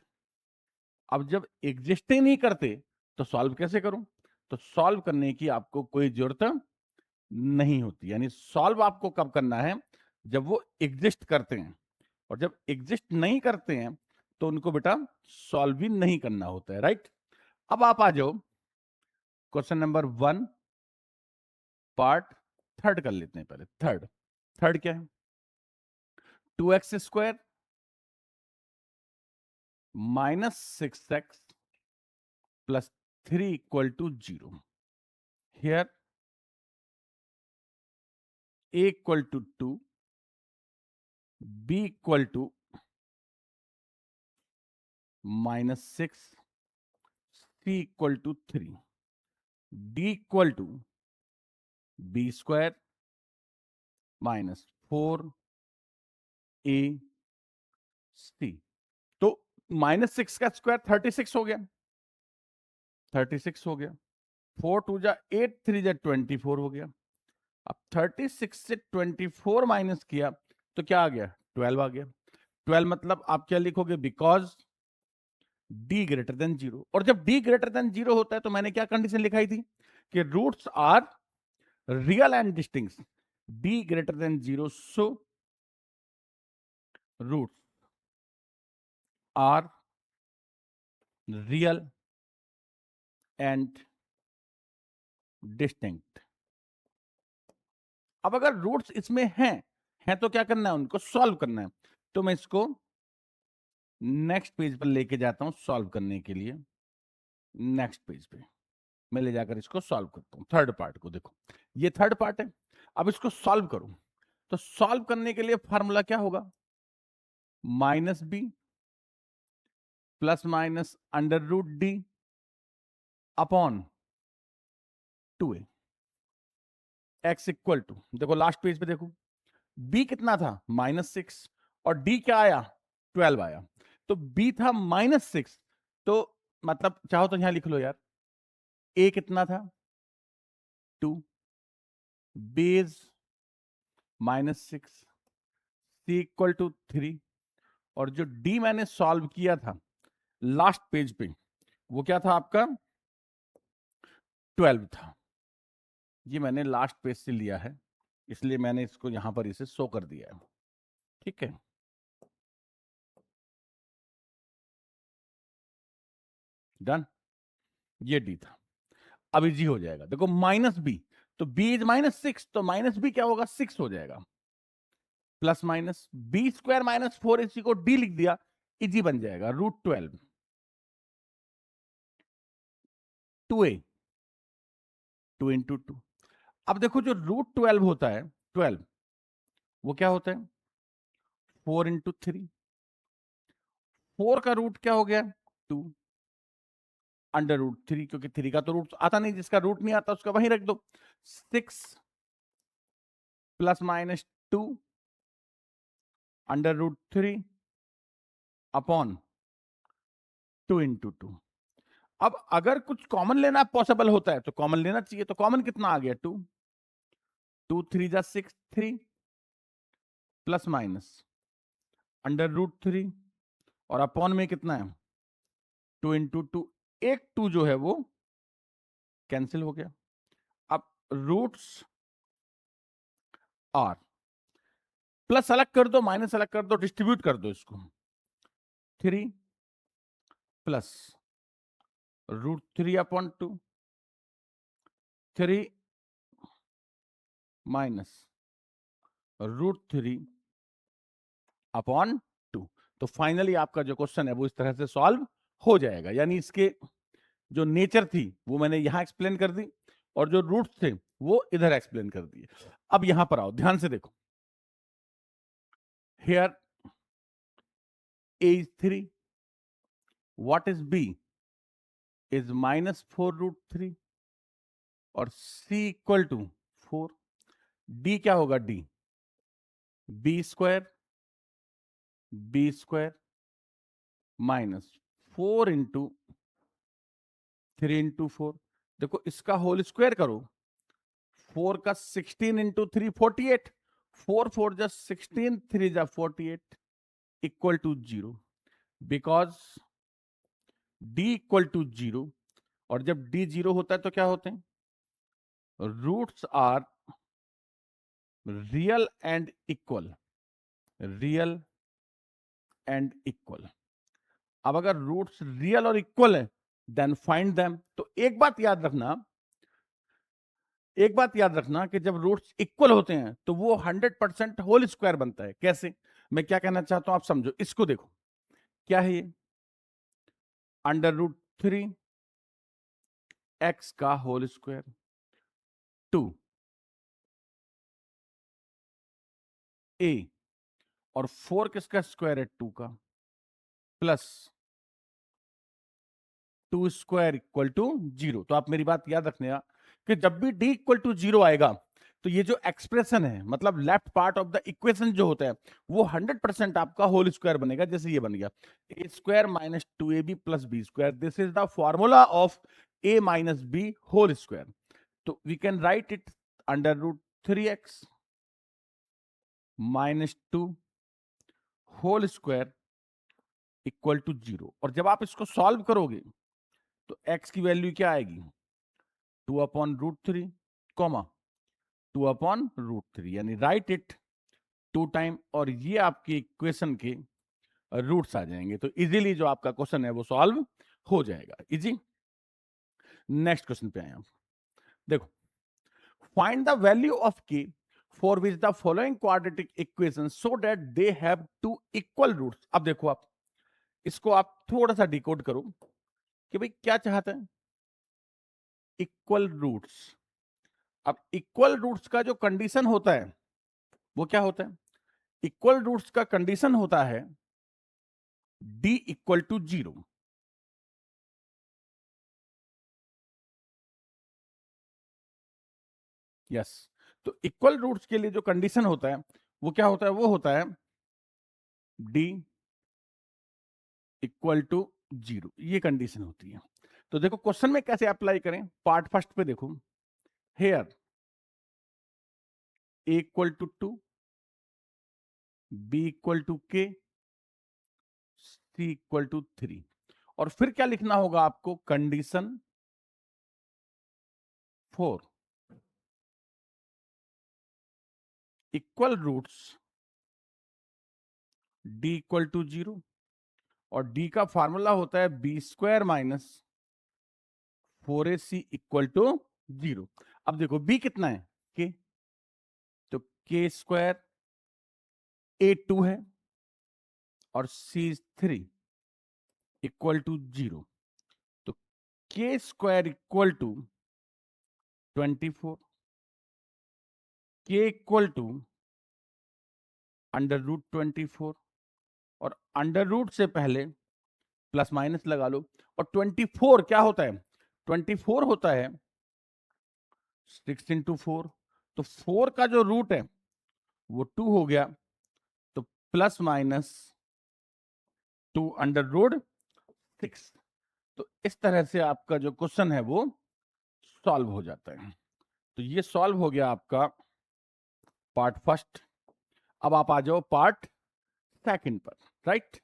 A: अब जब एग्जिस्ट ही नहीं करते तो सॉल्व कैसे करूं, तो सॉल्व करने की आपको कोई जरूरत नहीं होती, यानी सॉल्व आपको कब करना है, जब वो एग्जिस्ट करते हैं, और जब एग्जिस्ट नहीं करते हैं तो उनको बेटा सॉल्व भी नहीं करना होता है, राइट। अब आप आ जाओ क्वेश्चन नंबर 1, पार्ट थर्ड कर लेते हैं पहले। थर्ड, थर्ड क्या है, 2x² minus 6x plus 3 equal to 0। Here a equal to 2, b equal to -6, c equal to 3, d equal to b² -4 ac। तो -6 का स्क्वायर 36 हो गया, 36 हो गया, 4 2 जा 8, 3 जा 24 हो गया। अब 36 से 24 माइनस किया तो क्या आ गया, 12 आ गया। 12 मतलब आप क्या लिखोगे, बिकॉज d ग्रेटर देन 0, और जब d ग्रेटर देन 0 होता है तो मैंने क्या कंडीशन लिखाई थी कि roots are real and distinct, d greater than 0, so roots are real and distinct. अब अगर रूट्स इसमें हैं तो क्या करना है, उनको सॉल्व करना है। तो मैं इसको नेक्स्ट पेज पर लेके जाता हूं सॉल्व करने के लिए। नेक्स्ट पेज पे मैं ले जाकर इसको सॉल्व करता हूं, थर्ड पार्ट को। देखो ये थर्ड पार्ट है, अब इसको सॉल्व करो। तो सॉल्व करने के लिए फार्मूला क्या होगा, -b plus minus √d upon 2a, x equal to, देखो लास्ट पेज पे देखो, b कितना था -6 और d क्या आया 12 आया, तो b था -6, तो मतलब चाहो तो यहां लिख लो यार, a कितना था 2, b is -6, c equal to 3, और जो d मैंने सॉल्व किया था लास्ट पेज पे वो क्या था आपका 12 था। ये मैंने लास्ट पेज से लिया है, इसलिए मैंने इसको यहां पर इसे शो कर दिया है, ठीक है। डन, ये डी था। अभी जी हो जाएगा, देखो -b, तो b इज -6, तो -b क्या होगा 6 हो जाएगा, प्लस माइनस b² -4ac को d लिख दिया, इजी बन जाएगा √12 2a, 2 इंटू 2। अब देखो जो √12 होता है 12, वो क्या होता है 4 इंटू 3, 4 का रूट क्या हो गया 2, √3, क्योंकि 3 का तो रूट आता नहीं, जिसका रूट नहीं आता उसका वहीं रख दो, 6 प्लस माइनस 2 √3 अपॉन 2 इंटू 2। अब अगर कुछ कॉमन लेना पॉसिबल होता है तो कॉमन लेना चाहिए, तो कॉमन कितना आ गया 2, 2 3 जा 6, 3 प्लस माइनस √3 और अपॉन में कितना है 2 इंटू 2, एक 2 जो है वो कैंसिल हो गया। अब रूट्स आर, प्लस अलग कर दो माइनस अलग कर दो, डिस्ट्रीब्यूट कर दो इसको, 3 प्लस √3/2, 3 माइनस √3/2। तो फाइनली आपका जो क्वेश्चन है वो इस तरह से सॉल्व हो जाएगा। यानी इसके जो नेचर थी वो मैंने यहां एक्सप्लेन कर दी और जो रूट्स थे वो इधर एक्सप्लेन कर दिए। अब यहां पर आओ, ध्यान से देखो, here a is 3, what is b is -4√3 और c इक्वल टू 4। d क्या होगा, d b square minus 4 into 3 into 4। देखो इसका होल स्क्वायर करो, 4 का 16 इंटू 3 48, 4 4 जा 16, 3 जा 48 equal to 0, because d equal to 0। और जब d 0 होता है तो क्या होते हैं, roots are real and equal, real and equal. अब अगर रूट्स रियल और इक्वल है देन फाइंड देम। तो एक बात याद रखना, एक बात याद रखना कि जब रूट्स इक्वल होते हैं तो वो 100% होल स्क्वायर बनता है। कैसे, मैं क्या कहना चाहता हूं आप समझो, इसको देखो क्या है ये, √3 x का होल स्क्वायर 2 a और 4 किसका स्क्वायर है 2 का, प्लस 2 स्क्वायर इक्वल टू 0। तो आप मेरी बात याद रखने कि जब भी d इक्वल टू 0 आएगा तो ये जो एक्सप्रेशन है, मतलब left part of the equation जो होता है वो 100% आपका होल स्क्वायर बनेगा। जैसे ये बन गया a square minus 2ab plus b square, this is the formula of a minus b whole square. तो we can write it √3x minus 2 whole square equal to 0। और जब आप इसको सॉल्व करोगे तो x की वैल्यू क्या आएगी, 2/√3 कॉमा 2/√3, यानी राइट इट 2 टाइम और ये आपकी इक्वेशन के रूट्स आ जाएंगे। तो इजीली जो आपका क्वेश्चन है वो सॉल्व हो जाएगा, इजी। नेक्स्ट क्वेश्चन पे आए हम, देखो, find the value of k for which the following quadratic equation so that they have 2 equal roots. अब देखो आप इसको आप थोड़ा सा डिकोड करो कि भाई क्या चाहते हैं, इक्वल रूट्स। अब इक्वल रूट्स का जो कंडीशन होता है वो क्या होता है, इक्वल रूट्स का कंडीशन होता है d इक्वल टू 0। यस, तो इक्वल रूट्स के लिए जो कंडीशन होता है वो क्या होता है, वो होता है d इक्वल टू 0, ये कंडीशन होती है। तो देखो क्वेश्चन में कैसे अप्लाई करें, पार्ट फर्स्ट पे देखो, here a equal to 2, b equal to k, c equal to 3। और फिर क्या लिखना होगा आपको, condition 4, equal roots d equal to 0 और d का फार्मूला होता है b square minus 4ac equal to 0। अब देखो b कितना है k, तो k स्क्वायर a2 है और c3 इक्वल टू 0। तो k square equal to 24, k equal to √24 और अंडर रूट से पहले प्लस माइनस लगा लो। और 24 क्या होता है, 24 होता है 6 इंटू 4। तो 4 का जो रूट है वो 2 हो गया, तो प्लस माइनस 2√6। तो इस तरह से आपका जो क्वेश्चन है वो सॉल्व हो जाता है। तो ये सॉल्व हो गया आपका पार्ट फर्स्ट। अब आप आ जाओ पार्ट सेकंड पर, राइट।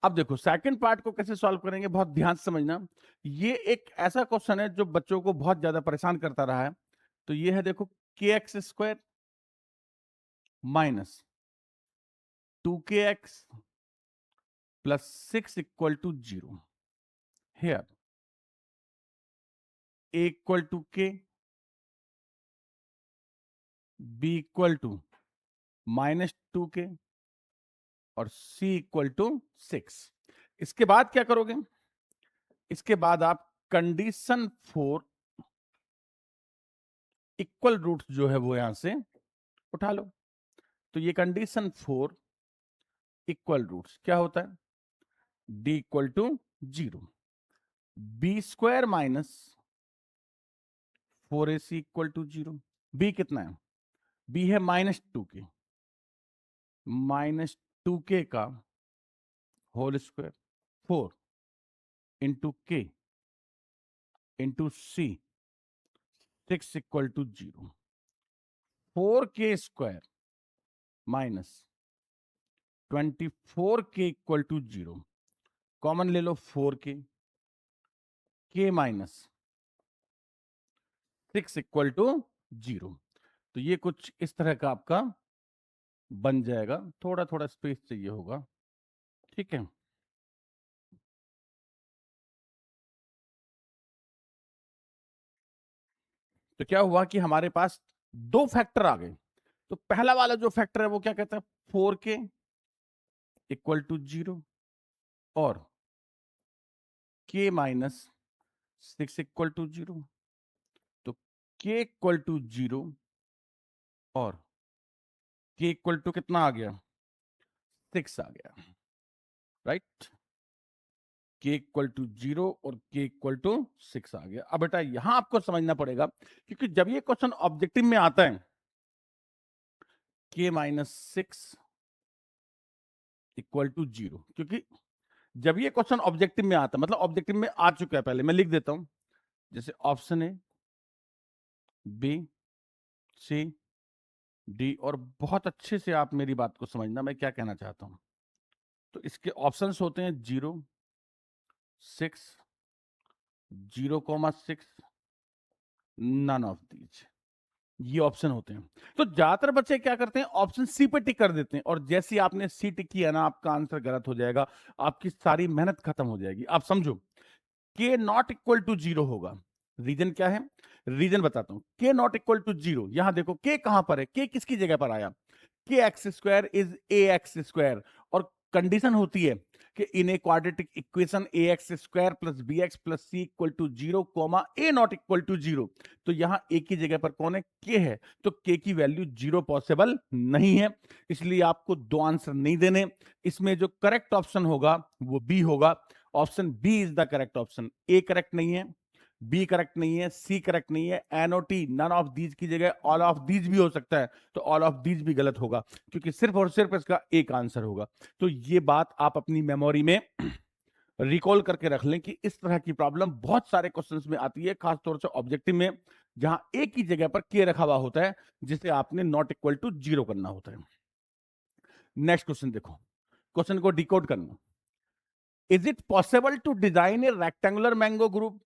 A: अब देखो सेकंड पार्ट को कैसे सॉल्व करेंगे, बहुत ध्यान से समझना। ये एक ऐसा क्वेश्चन है जो बच्चों को बहुत ज्यादा परेशान करता रहा है। तो ये है देखो, k x square minus 2kx plus 6 equal to 0। Here a equal to k, b equal to -2k और c इक्वल टू 6। इसके बाद क्या करोगे, इसके बाद आप कंडीशन 4 इक्वल रूट जो है वो यहां से उठा लो। तो ये कंडीशन 4 इक्वल रूट्स क्या होता है, d equal to 0, b square minus 4ac equal to 0। b कितना है, b है -2k, -2k का whole square 4 into k into c 6 equal to 0। 4k square minus 24k equal to 0, common ले लो 4k, k minus 6 equal to 0। तो ये कुछ इस तरह का आपका बन जाएगा, थोड़ा थोड़ा स्पेस चाहिए होगा, ठीक है। तो क्या हुआ कि हमारे पास दो फैक्टर आ गए। तो पहला वाला जो फैक्टर है वो क्या कहता है, 4k इक्वल टू 0 और k माइनस 6 इक्वल टू 0। तो k इक्वल टू 0 और k इक्वल टू कितना आ गया, 6 आ गया, राइट। k इक्वल टू 0 और k इक्वल टू 6 आ गया। अब बेटा यहां आपको समझना पड़ेगा, क्योंकि जब ये क्वेश्चन ऑब्जेक्टिव में आता है k माइनस 6 इक्वल टू 0, क्योंकि जब ये क्वेश्चन ऑब्जेक्टिव में आता है, मतलब ऑब्जेक्टिव में आ चुका है, पहले मैं लिख देता हूं, जैसे option A, B, C, D. और बहुत अच्छे से आप मेरी बात को समझना, मैं क्या कहना चाहता हूं। तो इसके ऑप्शंस होते हैं 0, 6, 0,6, नन ऑफ दीज। ये ऑप्शन होते हैं। तो ज्यादातर बच्चे क्या करते हैं, ऑप्शन सी पे टिक कर देते हैं, और जैसे ही आपने सी टिक किया ना, आपका आंसर गलत हो जाएगा, आपकी सारी मेहनत खत्म हो जाएगी। आप समझो, के नॉट इक्वल टू 0 होगा। रीजन क्या है, रीजन बताता हूं। के नॉट इक्वल टू 0, यहां देखो के कहां पर है, के किसकी जगह पर आया, के x square is a x square. और कंडीशन होती है कि in a quadratic equation a x square plus b x plus c equal to 0 comma a not equal to 0। तो यहां ए की जगह पर कौन है, के है। तो के की वैल्यू 0 पॉसिबल नहीं है, इसलिए आपको दो आंसर नहीं देने। इसमें जो करेक्ट ऑप्शन होगा वो बी होगा। Option B is the correct option. A correct नहीं है, बी करेक्ट नहीं है, सी करेक्ट नहीं है, एनओटी नन ऑफ दीज की जगह ऑल ऑफ दीज भी हो सकता है। तो ऑल ऑफ दीज भी गलत होगा, क्योंकि सिर्फ और सिर्फ इसका एक आंसर होगा। तो ये बात आप अपनी मेमोरी में रिकॉल करके रख लें कि इस तरह की प्रॉब्लम बहुत सारे क्वेश्चंस में आती है, खासतौर से ऑब्जेक्टिव में, जहां एक ही जगह पर के रखा हुआ होता है, जिसे आपने नॉट इक्वल टू 0 करना होता है। नेक्स्ट क्वेश्चन देखो, क्वेश्चन को डिकोड करना। Is it possible to design a rectangular mango group.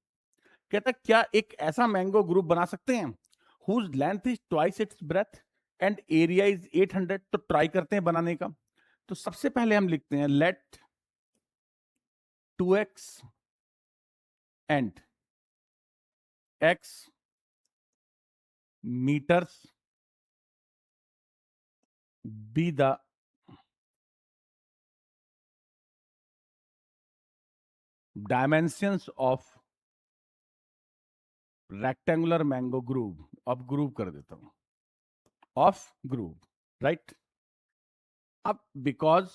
A: कहता क्या एक ऐसा मैंगो ग्रुप बना सकते हैं whose length is twice its breadth and area is 800। तो ट्राई करते हैं बनाने का। तो सबसे पहले हम लिखते हैं let 2x and x meters be the dimensions of rectangular mango groove। अब ग्रुप कर देता हूं, ऑफ ग्रुप, राइट। अब because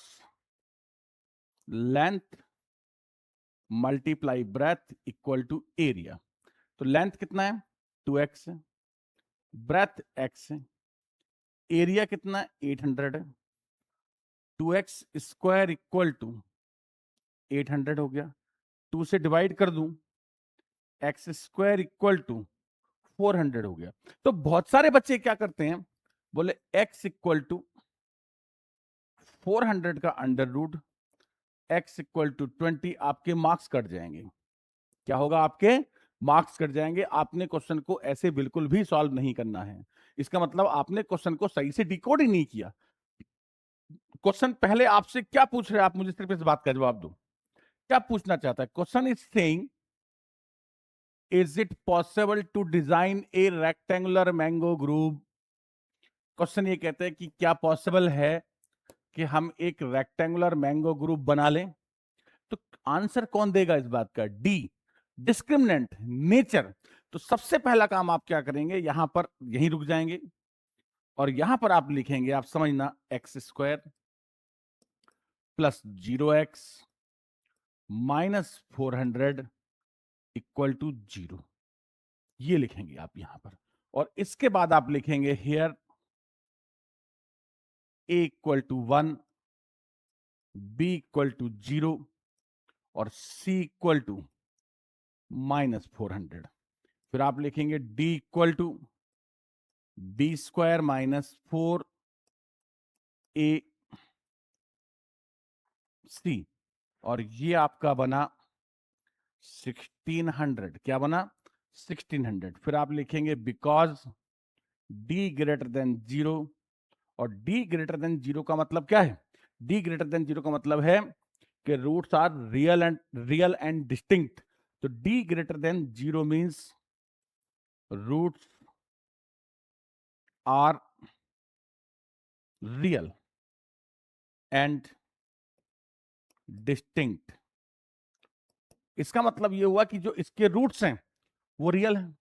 A: length multiply breadth equal to area. तो लेंथ कितना है, 2x है, ब्रेथ x है, एरिया कितना है, 800 है। 2x स्क्वायर इक्वल टू 800 हो गया, 2 से डिवाइड कर दूं, एक्स स्क्वायर इक्वल टू 400 हो गया। तो बहुत सारे बच्चे क्या करते हैं, बोले x इक्वल टू 400 का under root x equal to 20, आपके मार्क्स कट जाएंगे। क्या होगा? आपके मार्क्स कट जाएंगे। आपने क्वेश्चन को ऐसे बिल्कुल भी सॉल्व नहीं करना है। इसका मतलब आपने क्वेश्चन को सही से डिकोड ही नहीं किया। क्वेश्चन पहले आपसे क्या पूछ रहे हैं, आप मुझे सिर्फ इस बात का जवाब दो। क्या पूछना चाहता है? Question is saying is it possible to design a rectangular mango group. Question ये कहते हैं कि क्या पॉसिबल है कि हम एक रेक्टेंगुलर मैंगो ग्रुप बना लें। तो आंसर कौन देगा इस बात का? D, discriminant, nature. तो सबसे पहला काम आप क्या करेंगे, यहां पर यहीं रुक जाएंगे और यहां पर आप लिखेंगे, आप समझना, x square plus 0x minus 400 equal to 0, ये लिखेंगे आप यहां पर। और इसके बाद आप लिखेंगे here a equal to 1, b equal to 0 और c इक्वल टू माइनस 400। फिर आप लिखेंगे d equal to B square minus 4ac, और ये आपका बना 1600। क्या बना? 1600। फिर आप लिखेंगे बिकॉज d ग्रेटर देन 0, और d ग्रेटर देन 0 का मतलब क्या है? d ग्रेटर देन 0 का मतलब है कि roots are real and distinct. तो d greater than 0 means roots are real and distinct. इसका मतलब ये हुआ कि जो इसके रूट्स हैं वो रियल हैं।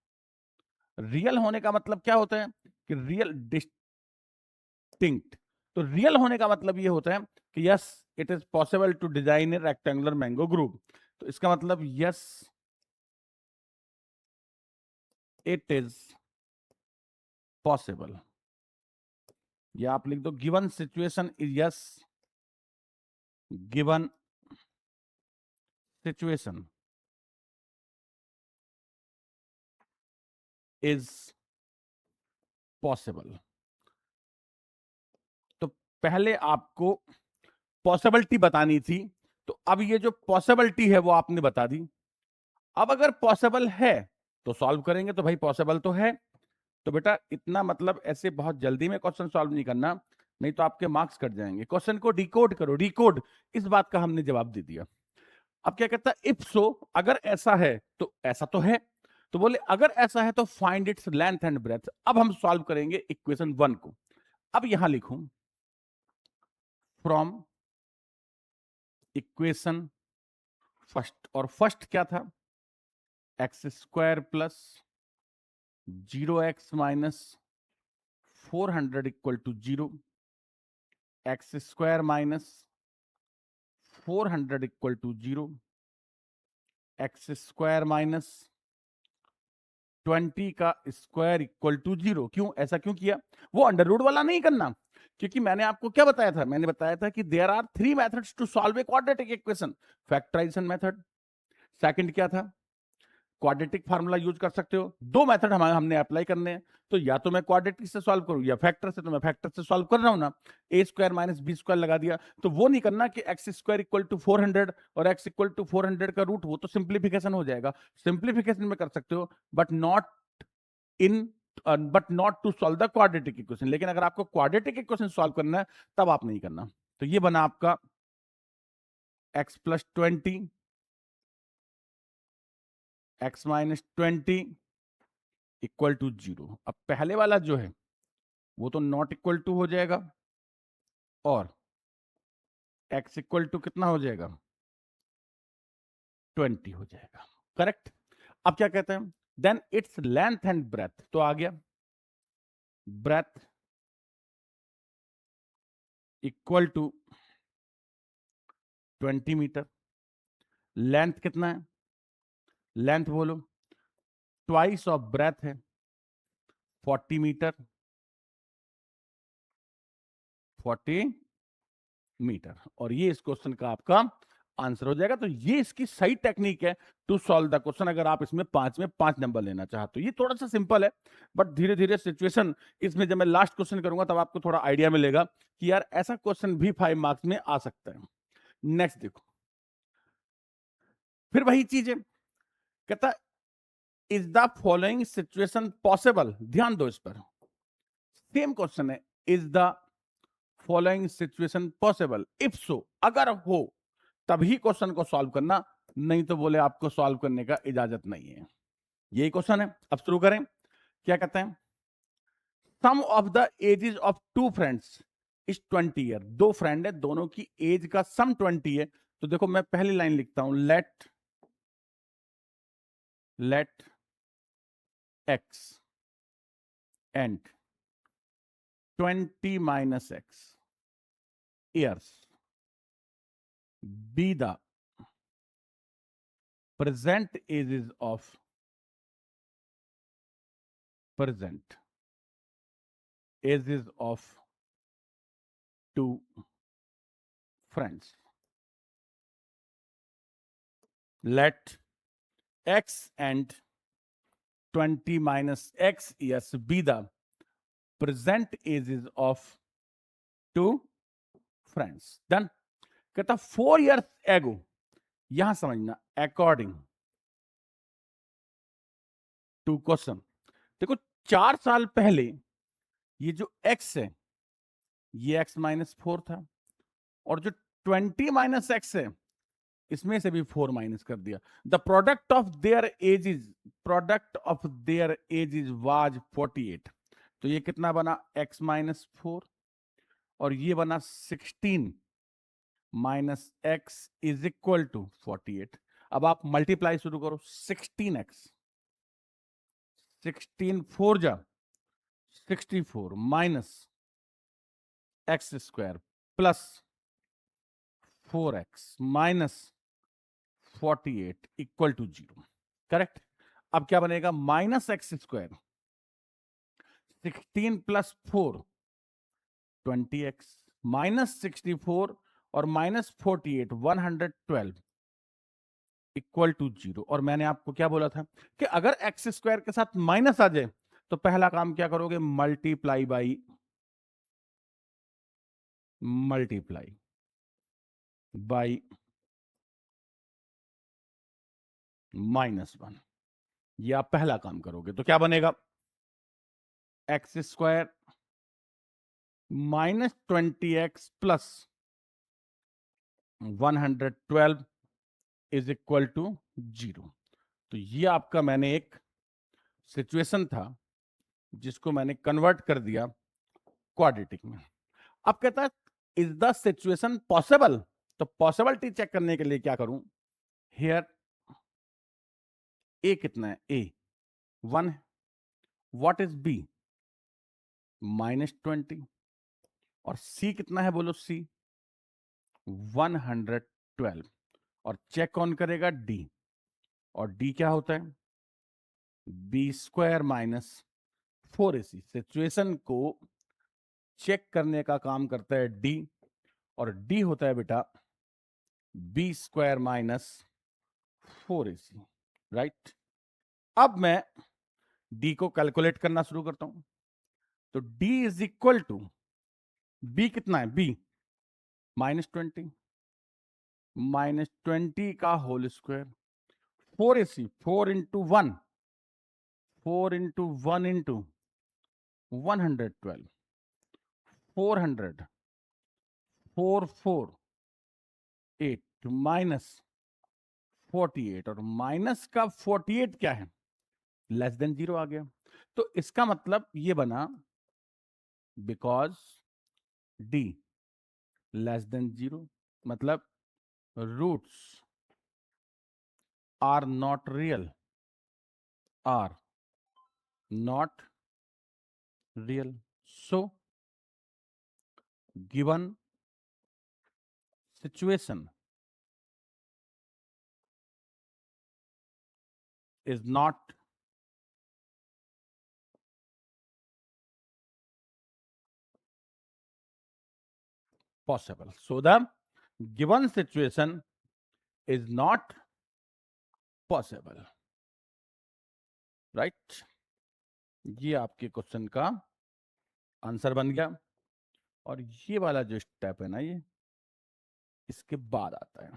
A: रियल होने का मतलब क्या होता है? कि रियल डिस्टिंक्ट। तो रियल होने का मतलब ये होता है कि yes it is possible to design a rectangular mango group. तो इसका मतलब यस इट इज पॉसिबल, या आप लिख दो given situation is yes, given situation is possible. तो पहले आपको पॉसिबिलिटी बतानी थी, तो अब ये जो पॉसिबिलिटी है वो आपने बता दी। अब अगर पॉसिबल है तो सॉल्व करेंगे, तो भाई पॉसिबल तो है। तो बेटा इतना मतलब ऐसे बहुत जल्दी में क्वेश्चन सॉल्व नहीं करना, नहीं तो आपके मार्क्स कट जाएंगे। क्वेश्चन को डिकोड करो, डिकोड। इस बात का हमने जवाब दे दिया। अब क्या कहता है? इफ सो, अगर ऐसा है तो ऐसा तो है। तो बोले अगर ऐसा है तो find its length and breadth. अब हम सॉल्व करेंगे इक्वेशन 1 को। अब यहां लिखूं फ्रॉम इक्वेशन फर्स्ट, और फर्स्ट क्या था? X square plus 0x minus 400 equal to 0, x square minus 400 equal to 0, x square minus 20 का स्क्वायर इक्वल टू 0। क्यों ऐसा क्यों किया? वो अंडर रूट वाला नहीं करना, क्योंकि मैंने आपको क्या बताया था? मैंने बताया था कि there are 3 methods to solve a quadratic equation. Factorisation method, second क्या था? क्वाड्रेटिक फार्मूला यूज कर सकते हो। दो मेथड हमने अप्लाई करने हैं, तो या तो मैं क्वाड्रेटिक से सॉल्व करूं या फैक्टर से। तो मैं फैक्टर से सॉल्व कर रहा हूं ना, ए स्क्वायर माइनस बी स्क्वायर लगा दिया। तो वो नहीं करना कि एक्स स्क्वायर इक्वल टू 400 और एक्स इक्वल टू 400 का रूट, वो तो सिंप्लीफिकेशन हो जाएगा। सिंप्लीफिकेशन में कर सकते हो but in not to solve the quadratic equation. लेकिन अगर आपको क्वाड्रेटिक इक्वेशन सॉल्व करना है तब आप नहीं करना। तो ये बना आपका x plus 20, x minus 20 equal to 0। अब पहले वाला जो है वो तो नॉट इक्वल टू हो जाएगा, और x इक्वल टू कितना हो जाएगा? 20 हो जाएगा। करेक्ट। अब क्या कहते हैं? Then its length and breadth. तो आ गया breadth equal to 20 metre. Length कितना है? लेंथ बोलो, ट्वाइस ऑफ ब्रेथ है 40 मीटर, 40 मीटर। और ये इस क्वेश्चन का आपका आंसर हो जाएगा। तो ये इसकी सही टेक्निक है टू सॉल्व द क्वेश्चन, अगर आप इसमें 5 में 5 नंबर लेना चाहते हो। ये थोड़ा सा सिंपल है, बट धीरे धीरे सिचुएशन इसमें जब मैं लास्ट क्वेश्चन करूंगा तब आपको थोड़ा आइडिया मिलेगा कि यार ऐसा क्वेश्चन भी 5 मार्क्स में आ सकता है। नेक्स्ट देखो, फिर वही चीज है, कहता is the following situation possible, ध्यान दो इस पर, सेम क्वेश्चन है, is the following situation possible, if so, अगर हो तभी क्वेश्चन को सॉल्व करना, नहीं तो बोले आपको सॉल्व करने का इजाजत नहीं है। यही क्वेश्चन है। अब शुरू करें, क्या कहते हैं, sum of the ages of two friends is 20 year, दो फ्रेंड है, दोनों की एज का सम 20 है। तो देखो मैं पहली लाइन लिखता हूं, let x and 20 minus x years be the present ages of two friends. Let x and 20 minus x years be the present ages of two friends. Then कहता 4 years ago, यहां समझना, अकॉर्डिंग टू क्वेश्चन, देखो 4 साल पहले ये जो x है ये x माइनस 4 था, और जो 20 माइनस एक्स है इसमें से भी 4 माइनस कर दिया। The product of their age was 48। तो ये कितना बना, x माइनस 4, और ये बना 16 minus x is equal to 48। अब आप मल्टीप्लाई शुरू करो, 16x, 16 4 जा 64 minus x square plus 4x minus 48 equal to 0। Correct. अब क्या बनेगा, minus x square 16 plus 4 20x minus 64 और माइनस 48 112 इक्वल टू 0। और मैंने आपको क्या बोला था कि अगर एक्स स्क्वायर के साथ माइनस आ जाए तो पहला काम क्या करोगे, मल्टीप्लाई बाई -1, ये आप पहला काम करोगे। तो क्या बनेगा, x square minus 20x plus 112 is equal to 0। तो ये आपका मैंने एक सिचुएशन था जिसको मैंने कन्वर्ट कर दिया क्वाड्रेटिक में। अब कहता है इज द सिचुएशन पॉसिबल, तो पॉसिबिलिटी चेक करने के लिए क्या करूं, हियर ए कितना है, ए 1, व्हाट इज बी -20, और सी कितना है बोलो, सी 112, और चेक कौन करेगा, डी, और डी क्या होता है, b square minus 4ac। Situation को चेक करने का काम करता है डी, और डी होता है बेटा B square minus 4ac, right. अब मैं डी को कैलकुलेट करना शुरू करता हूं। तो d is equal to, b कितना है, बी -20 -20 का whole square 4ac, 4 into 1, 4 into 1 into 112, 400, 448 minus 48, और माइनस का 48 क्या है, लेस देन 0 आ गया। तो इसका मतलब ये बना बिकॉज डी लेस देन 0, मतलब roots are not real, are not real, so given situation is not possible. So the given situation is not possible, right. ये आपके क्वेश्चन का आंसर बन गया। और ये वाला जो स्टेप है ना, ये इसके बाद आता है,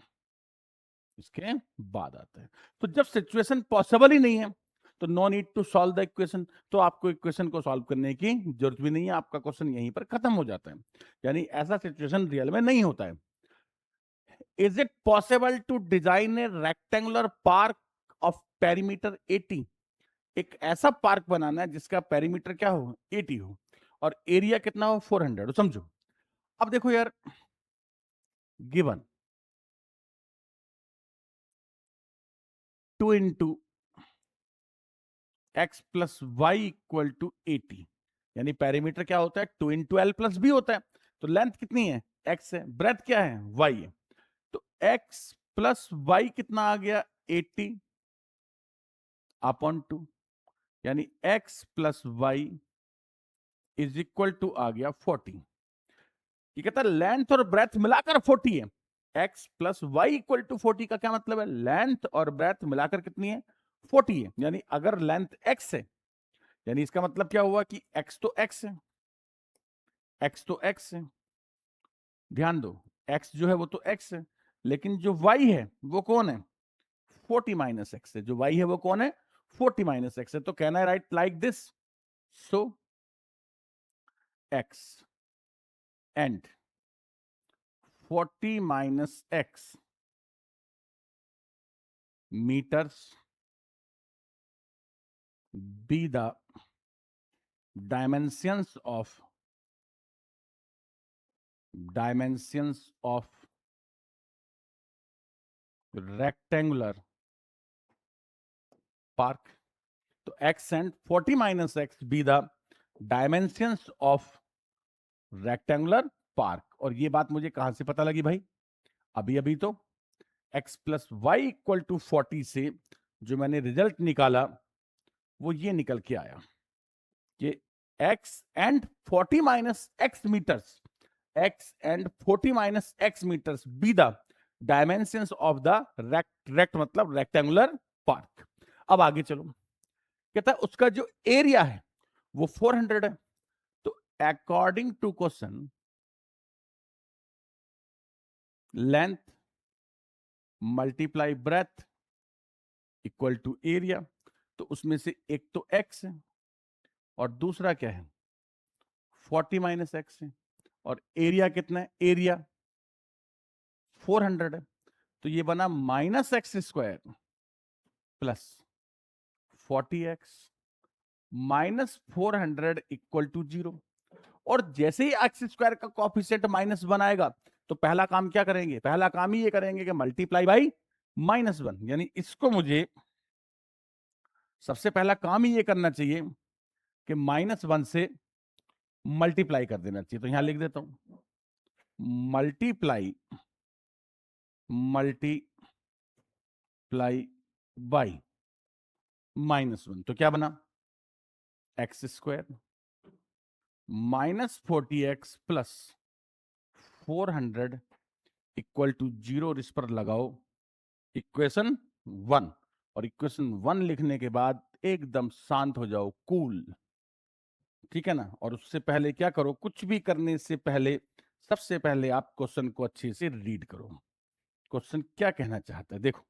A: इसके बाद आता है। तो जब सिचुएशन पॉसिबल ही नहीं है तो no need to solve the equation, तो आपको इक्वेशन को सॉल्व करने की जरूरत भी नहीं है, आपका क्वेश्चन यहीं पर खत्म हो जाता है। यानी ऐसा सिचुएशन रियल में नहीं होता है। Is it possible to design a rectangular park of perimeter 80? एक ऐसा पार्क बनाना है जिसका पेरीमीटर क्या हो, 80 हो, और एरिया कितना हो, 400 हो। समझो, अब देखो यार, given 2 into x plus y equal to 80, यानी पेरीमीटर क्या होता है, 2 इंटू एल प्लस बी होता है। तो लेंथ कितनी है, एक्स है, ब्रेथ क्या है, वाई है। तो एक्स प्लस वाई कितना आ गया, 80 अपॉन 2, यानी x plus y is equal to आ गया 40। ये कहता है लेंथ और ब्रेथ मिलाकर 40 है। X plus y equal to 40 का क्या मतलब है, लेंथ और ब्रेथ मिलाकर कितनी है, 40 है। यानी अगर लेंथ एक्स है, यानी इसका मतलब क्या हुआ कि एक्स तो एक्स है, एक्स तो एक्स है, ध्यान दो, एक्स जो है वो तो एक्स है, लेकिन जो वाई है वो कौन है, 40 माइनस एक्स है। जो वाई है वो कौन है, 40 माइनस एक्स है। तो can I right like this, so x and 40 minus x meters be the dimensions of rectangular park. तो x and 40 minus x be the dimensions of rectangular park. और ये बात मुझे कहां से पता लगी भाई, अभी अभी तो x plus y equal to 40 से जो मैंने रिजल्ट निकाला वो ये निकल के आया कि x and 40 minus x meters, x and 40 minus x meters be the dimensions of the rect मतलब rectangular park. अब आगे चलो, कहता है उसका जो एरिया है वो 400 है। तो according to question, length multiply breadth equal to area. तो उसमें से एक तो x है और दूसरा क्या है, 40 माइनस एक्स है, और एरिया कितना है, एरिया 400 है। तो ये बना minus x square plus 40x minus 400 equal to 0। और जैसे ही एक्स स्क्वायर का कॉफिशिएंट माइनस 1 आएगा तो पहला काम क्या करेंगे, पहला काम ही ये करेंगे कि मल्टीप्लाई बाई -1। यानी इसको मुझे सबसे पहला काम ही ये करना चाहिए कि -1 से मल्टीप्लाई कर देना चाहिए। तो यहां लिख देता हूं, मल्टीप्लाई बाई -1। तो क्या बना, x square -40x plus 400 equal to 0। इस पर लगाओ इक्वेशन 1, और इक्वेशन 1 लिखने के बाद एकदम शांत हो जाओ, कूल, ठीक है ना। और उससे पहले क्या करो, कुछ भी करने से पहले सबसे पहले आप क्वेश्चन को अच्छे से रीड करो, क्वेश्चन क्या कहना चाहता है। देखो,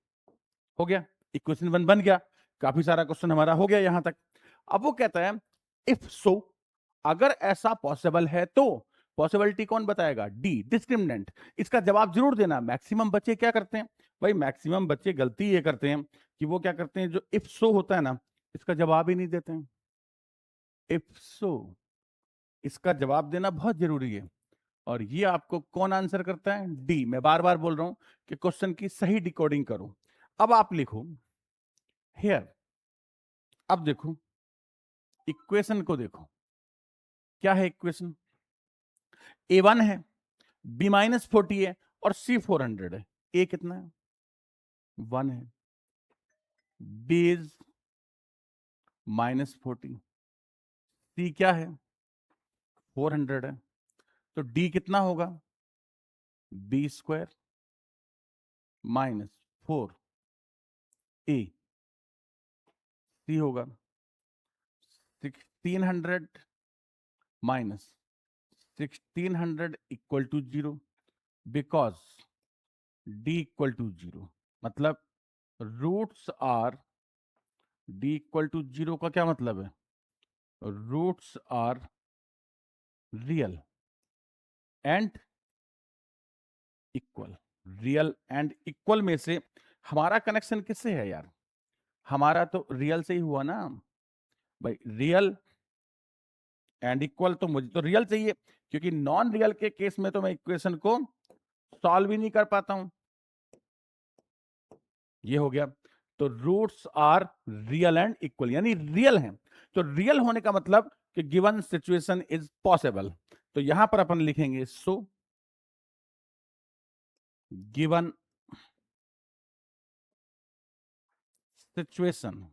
A: हो गया, इक्वेशन 1 बन गया, काफी सारा क्वेश्चन हमारा हो गया यहां तक। अब वो कहता है इफ सो, अगर ऐसा पॉसिबल है तो, पॉसिबिलिटी कौन बताएगा, डी, डिस्क्रिमिनेंट। इसका जवाब जरूर देना। मैक्सिमम बच्चे क्या करते हैं भाई, मैक्सिमम बच्चे गलती ये करते हैं कि वो क्या करते हैं, जो इफ सो होता है ना, इसका जवाब ही नहीं देते हैं। इफ सो, इसका जवाब देना बहुत जरूरी है। और ये आपको कौन आंसर करता है, डी। मैं बार बार बोल रहा हूं कि क्वेश्चन की सही डिकोडिंग करो। अब आप लिखो हियर, अब देखो इक्वेशन को, देखो क्या है इक्वेशन, A1 है, B-40 है, और C 400 है। A कितना है, 1 है, B इज -40, C क्या है, 400 है। तो D कितना होगा, B² 4a, सी होगा 1600 minus 1600 equal to 0, because d equal to 0, मतलब roots are, d equal to 0 का क्या मतलब है, roots are real and equal. Real and equal में से हमारा कनेक्शन किससे है यार, हमारा तो रियल से ही हुआ ना भाई, रियल एंड इक्वल, तो मुझे तो रियल चाहिए, क्योंकि नॉन रियल के केस में तो मैं इक्वेशन को सॉल्व ही नहीं कर पाता हूं। ये हो गया, तो roots are real and equal, यानी रियल हैं, तो रियल होने का मतलब कि गिवन सिचुएशन इज पॉसिबल। तो यहां पर अपन लिखेंगे सो given situation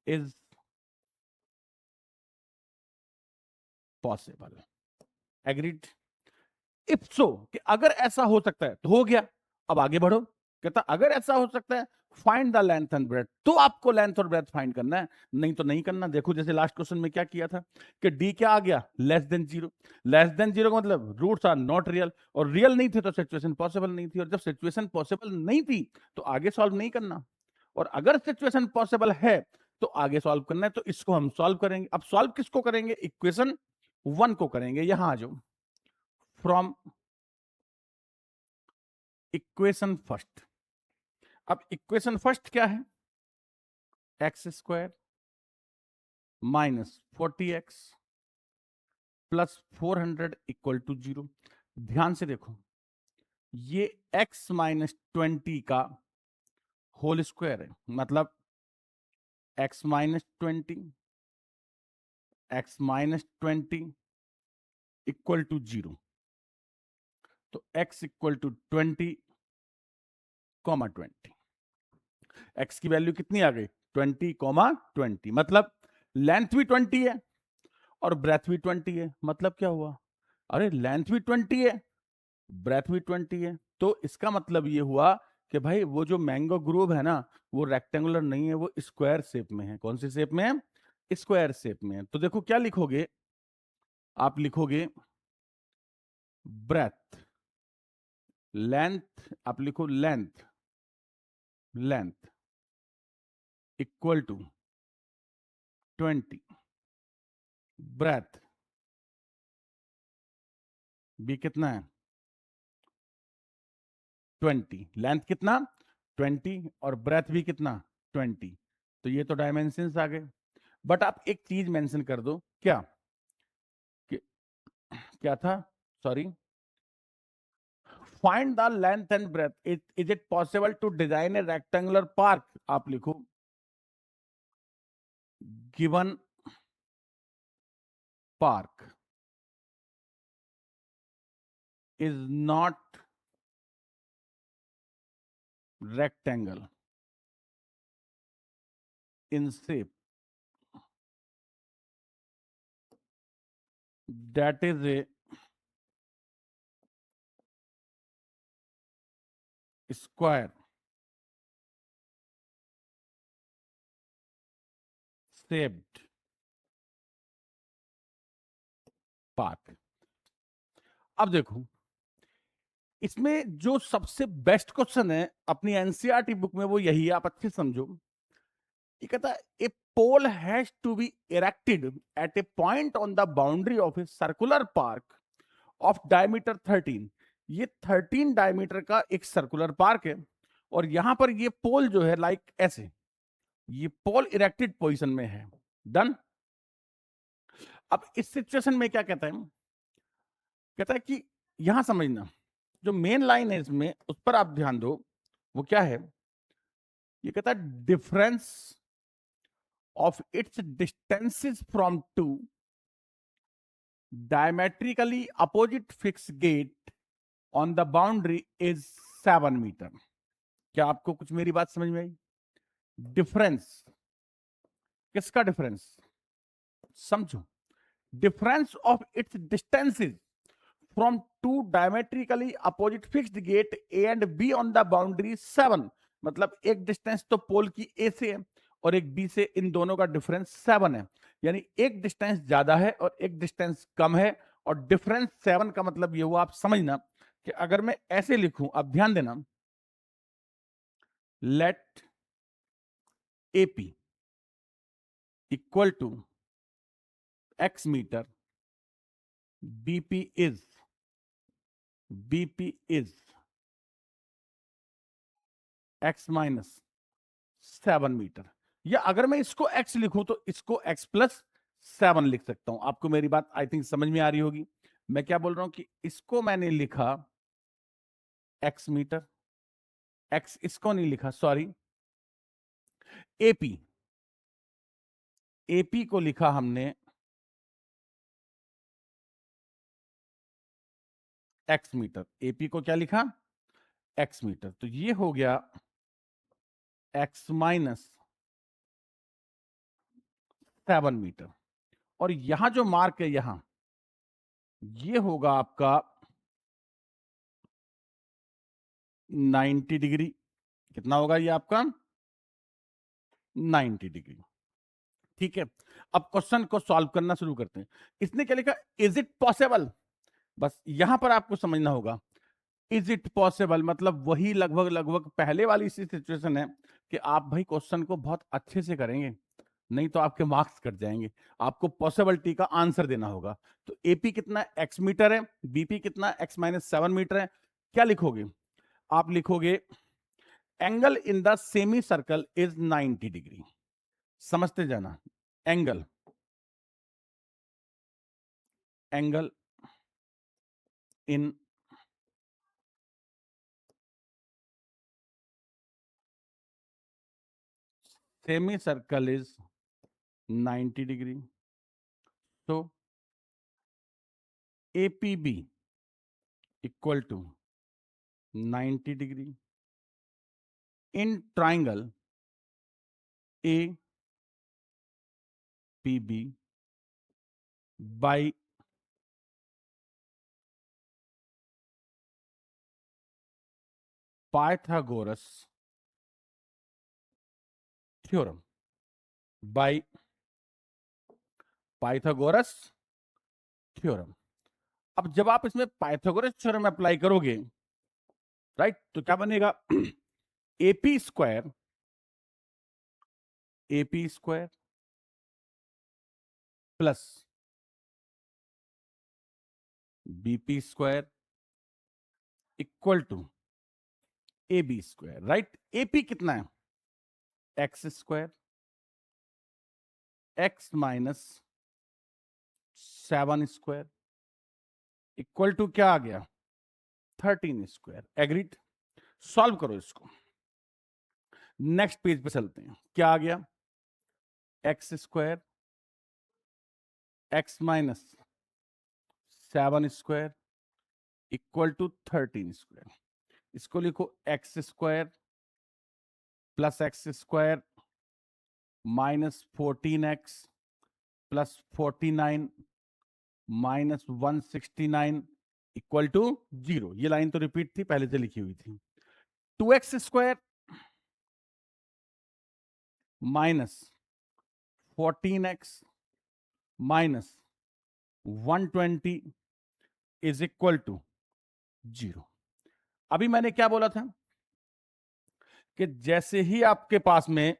A: is possible. Agreed? If so, कि अगर ऐसा हो सकता है तो हो गया, अब आगे बढ़ो। कहता अगर ऐसा हो सकता है find the length and breadth, तो आपको लेंथ और ब्रेथ फाइंड करना है, नहीं तो नहीं करना। देखो जैसे लास्ट क्वेश्चन में क्या किया था कि डी क्या आ गया, less than zero. Less than zero का मतलब रूट्स आर नॉट रियल, और रियल नहीं थे तो सिचुएशन पॉसिबल नहीं थी, और जब सिचुएशन पॉसिबल नहीं थी तो आगे सॉल्व नहीं करना, और अगर सिचुएशन पॉसिबल है तो आगे सॉल्व करना है। तो इसको हम सॉल्व करेंगे। अब सॉल्व किसको करेंगे, इक्वेशन 1 को करेंगे। यहां आ जाओ, फ्रॉम इक्वेशन फर्स्ट। अब इक्वेशन फर्स्ट क्या है, x square minus 40x plus 400 equal to 0। ध्यान से देखो, ये x माइनस 20 का होल स्क्वायर है, मतलब x minus 20, x minus 20 equal to 0। तो x equal to 20 comma 20, x की वैल्यू कितनी आ गई, 20 कॉमा 20, मतलब लेंथ भी 20 है और ब्रेथ भी 20 है। मतलब क्या हुआ, अरे लेंथ भी 20 है, ब्रेथ भी 20 है, तो इसका मतलब ये हुआ कि भाई वो जो मैंगो ग्रोव है ना, वो रेक्टेंगुलर नहीं है, वो स्क्वायर शेप में है। कौन सी शेप में है, स्क्वायर शेप में है। तो देखो क्या लिखोगे, आप लिखोगे ब्रेथ, लेंथ, आप लिखो length, length equal to 20, breadth भी कितना है 20, लेंथ कितना 20 और ब्रेथ भी कितना 20। तो ये तो डायमेंशंस आ गए। बट आप एक चीज मेंशन कर दो, क्या कि, क्या था, sorry, find the length and breadth, is it possible to design a rectangular park. आप लिखो given park is not rectangle in shape, that is a square shaped park। अब देखो, इसमें जो सबसे बेस्ट क्वेश्चन है अपनी एनसीईआरटी बुक में वो यही है, आप अच्छे समझो। ये कहता है a pole has to be erected at a point on the boundary of a circular park of diameter 13। ये 13 डायमीटर का एक सर्कुलर पार्क है, और यहां पर ये पोल जो है लाइक ऐसे, ये पोल इरेक्टेड पोजीशन में है। डन। अब इस सिचुएशन में क्या कहता है, कहता है कि यहां समझना, जो मेन लाइन है इसमें उस पर आप ध्यान दो, वो क्या है, ये कहता है difference of its distances from two diametrically opposite fix gate on the boundary is 7 metre. क्या आपको कुछ मेरी बात समझ में आई, डिफरेंस, किसका डिफरेंस, समझो, difference of its distances from two diametrically opposite fixed gate A and B on the boundary 7, मतलब एक डिस्टेंस तो पोल की ए से है और एक बी से, इन दोनों का डिफरेंस 7 है, यानी एक डिस्टेंस ज्यादा है और एक डिस्टेंस कम है, और डिफरेंस 7 का मतलब ये हुआ, आप समझना कि अगर मैं ऐसे लिखूं, आप ध्यान देना, let AP equal to x metre, BP is x minus 7 metre, या अगर मैं इसको x लिखूं तो इसको x प्लस 7 लिख सकता हूं। आपको मेरी बात आई थिंक समझ में आ रही होगी। मैं क्या बोल रहा हूं कि इसको मैंने लिखा x मीटर, x इसको नहीं लिखा, सॉरी, एपी, एपी को लिखा हमने x मीटर, एपी को क्या लिखा, x मीटर, तो ये हो गया x माइनस 7 मीटर, और यहां जो मार्क है यहां, ये होगा आपका 90 डिग्री। कितना होगा ये आपका, 90 डिग्री। ठीक है, अब क्वेश्चन को सॉल्व करना शुरू करते हैं। इसने क्या लिखा, इज इट पॉसिबल, बस यहां पर आपको समझना होगा, इज इट पॉसिबल मतलब वही लगभग लगभग पहले वाली सी सिचुएशन है कि आप भाई क्वेश्चन को बहुत अच्छे से करेंगे, नहीं तो आपके मार्क्स कट जाएंगे। आपको पॉसिबिलिटी का आंसर देना होगा। तो एपी कितना एक्स मीटर है, बीपी कितना एक्स माइनस 7 मीटर है। क्या लिखोगे, आप लिखोगे angle in the semicircle is 90 degree. समझते जाना, angle, angle in semicircle is 90 degree. तो APB इक्वल टू 90 डिग्री इन triangle APB by Pythagoras theorem, by Pythagoras theorem. अब जब आप इसमें पाइथागोरस थ्योरम अप्लाई करोगे, राइट, तो क्या बनेगा, AP square plus BP square equal to AB square, right. AP कितना है, x square, x minus 7 square equal to क्या आ गया, 13 स्क्वायर। एग्रीड, सॉल्व करो इसको। नेक्स्ट पेज पे चलते हैं, क्या आ गया, x square x minus 7 square equal to 13 square. इसको लिखो x square plus x square minus 14x plus 49 minus 169 equal to 0। ये लाइन तो रिपीट थी, पहले से लिखी हुई थी। 2x square minus 14x minus 120 is equal to 0। अभी मैंने क्या बोला था कि जैसे ही आपके पास में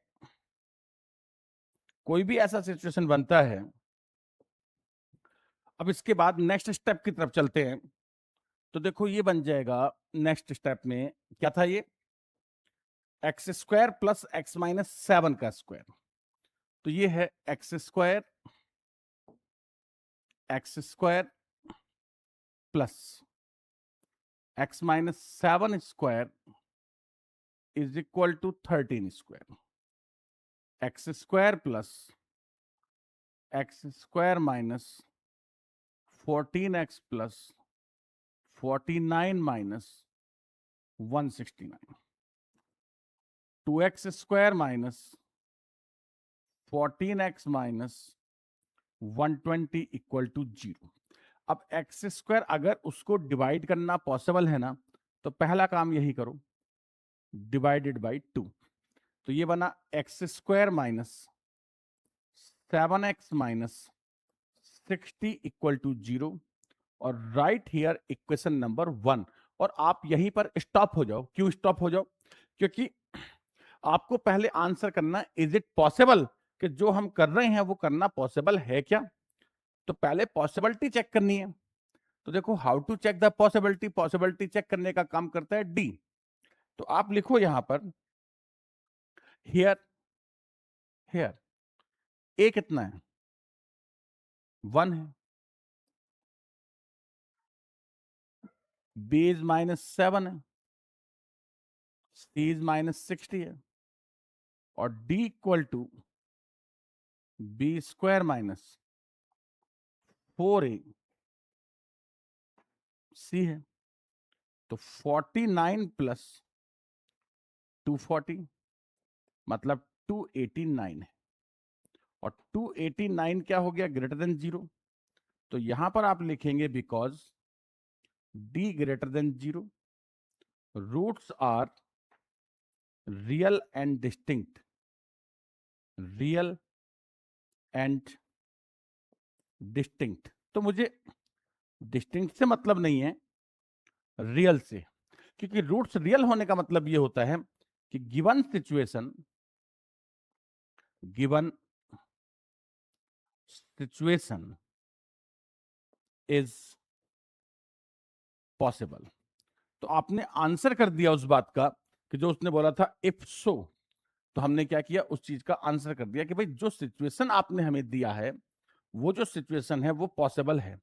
A: कोई भी ऐसा सिचुएशन बनता है, अब इसके बाद नेक्स्ट स्टेप की तरफ चलते हैं। तो देखो ये बन जाएगा, नेक्स्ट स्टेप में क्या था, ये x square plus x minus 7 का स्क्वायर। तो ये है x square plus x minus 7 square is equal to 13 square. X square plus x square minus 14x plus 49 minus 169, 2x square minus 14x minus 120 equal to 0। अब x square अगर उसको divide करना possible है ना, तो पहला काम यही करो, डिवाइडेड बाई 2। तो ये बना x square minus 7x minus 60 equal to 0, और राइट हियर इक्वेशन नंबर 1। और आप यहीं पर स्टॉप हो जाओ। क्यों स्टॉप हो जाओ? क्योंकि आपको पहले आंसर करना, इज इट पॉसिबल कि जो हम कर रहे हैं वो करना पॉसिबल है क्या? तो पहले पॉसिबिलिटी चेक करनी है। तो देखो, how to check the possibility, possibility check करने का काम करता है डी। तो आप लिखो यहां पर, हियर हियर ए कितना है? 1 है। बी इज -7 है। सी इज -60 है। और D equal to B square minus 4a C है। तो 49 प्लस 240 मतलब 289 है। और 289 क्या हो गया? Greater than 0। तो यहां पर आप लिखेंगे because D greater than 0, roots are real and distinct. Real and distinct. तो मुझे डिस्टिंक्ट से मतलब नहीं है, रियल से। क्योंकि रूट्स रियल होने का मतलब ये होता है कि गिवन सिचुएशन इज पॉसिबल। तो आपने आंसर कर दिया उस बात का कि जो उसने बोला था इफ सो। तो हमने क्या किया? उस चीज का आंसर कर दिया कि भाई जो सिचुएशन आपने हमें दिया है, वो जो सिचुएशन है वो पॉसिबल है।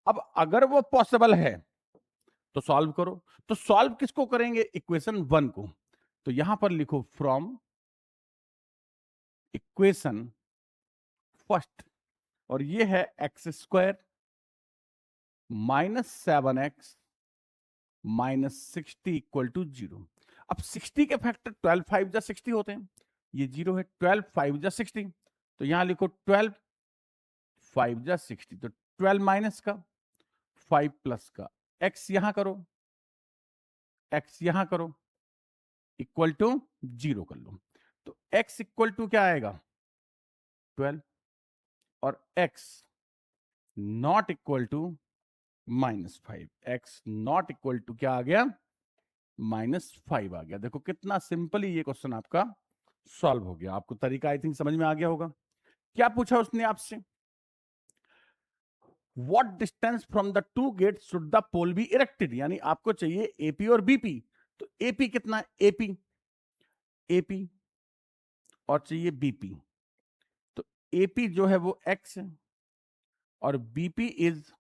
A: अब अगर वो पॉसिबल है तो सॉल्व करो। तो सॉल्व किसको करेंगे? इक्वेशन 1 को। तो यहां पर लिखो फ्रॉम इक्वेशन फर्स्ट, और ये है x square -7x -60 equal to 0। अब 60 के फैक्टर 12 5 जा 60 होते हैं। ये 0 है। 12 5 जा 60। तो यहां लिखो 12 5 जा 60। तो 12 माइनस का 5 प्लस का, x यहां करो, x यहां करो, इक्वल टू 0 कर लो। तो x इक्वल टू क्या आएगा? 12। और x not equal to -5। x not equal to क्या आ गया? -5 आ गया। देखो कितना सिंपली ये क्वेश्चन आपका सॉल्व हो गया। आपको तरीका आई थिंक समझ में आ गया होगा। क्या पूछा उसने आपसे? What distance from the two gate should the pole be erected. यानी आपको चाहिए एपी और बीपी। तो एपी कितना है? एपी और चाहिए बीपी। तो एपी जो है वो x है, और बीपी इज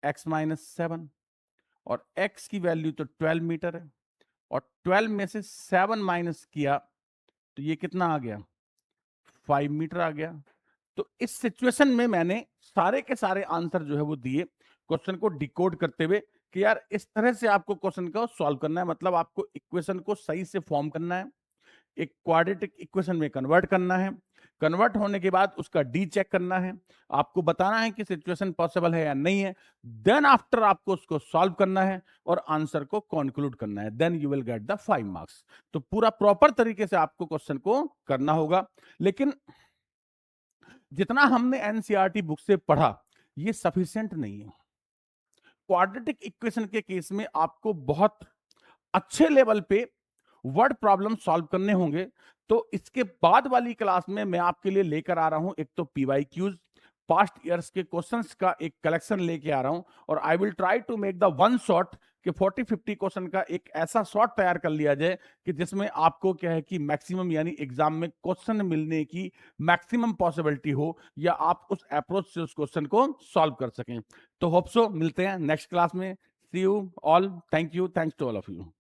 A: x-7। और x की वैल्यू तो 12 मीटर है, और 12 में से 7 माइनस किया तो ये कितना आ गया? 5 मीटर आ गया। तो इस सिचुएशन में मैंने सारे के सारे आंसर जो है वो दिए, क्वेश्चन को डिकोड करते हुए कि यार इस तरह से आपको क्वेश्चन को सॉल्व करना है। मतलब आपको इक्वेशन को सही से फॉर्म करना है, एक क्वाड्रेटिक इक्वेशन में कन्वर्ट करना है। कन्वर्ट होने के बाद उसका डी चेक करना है, आपको बताना है कि सिचुएशन पॉसिबल है या नहीं है। देन आफ्टर आपको उसको सॉल्व करना है और आंसर को कंक्लूड करना है। Then you will get the 5 marks. तो पूरा प्रॉपर तरीके से आपको क्वेश्चन को करना होगा। लेकिन जितना हमने एनसीईआरटी बुक से पढ़ा ये सफिशिएंट नहीं है। क्वाड्रेटिक इक्वेशन के केस में आपको बहुत अच्छे लेवल पे वर्ड प्रॉब्लम सॉल्व करने होंगे। तो इसके बाद वाली क्लास में मैं आपके लिए लेकर आ रहा हूं एक तो पीवाईक्यूज, पास्ट ईयर्स के क्वेश्चंस का एक कलेक्शन लेके आ रहा हूं, और I will try to make the one shot कि 40-50 क्वेश्चन का एक ऐसा शॉट तैयार कर लिया जाए कि जिसमें आपको क्या है कि मैक्सिमम यानी एग्जाम में क्वेश्चन मिलने की मैक्सिमम पॉसिबिलिटी हो, या आप उस अप्रोच से उस क्वेश्चन को सॉल्व कर सकें। तो होप सो मिलते हैं नेक्स्ट क्लास में। See you all. Thank you. Thanks to all of you.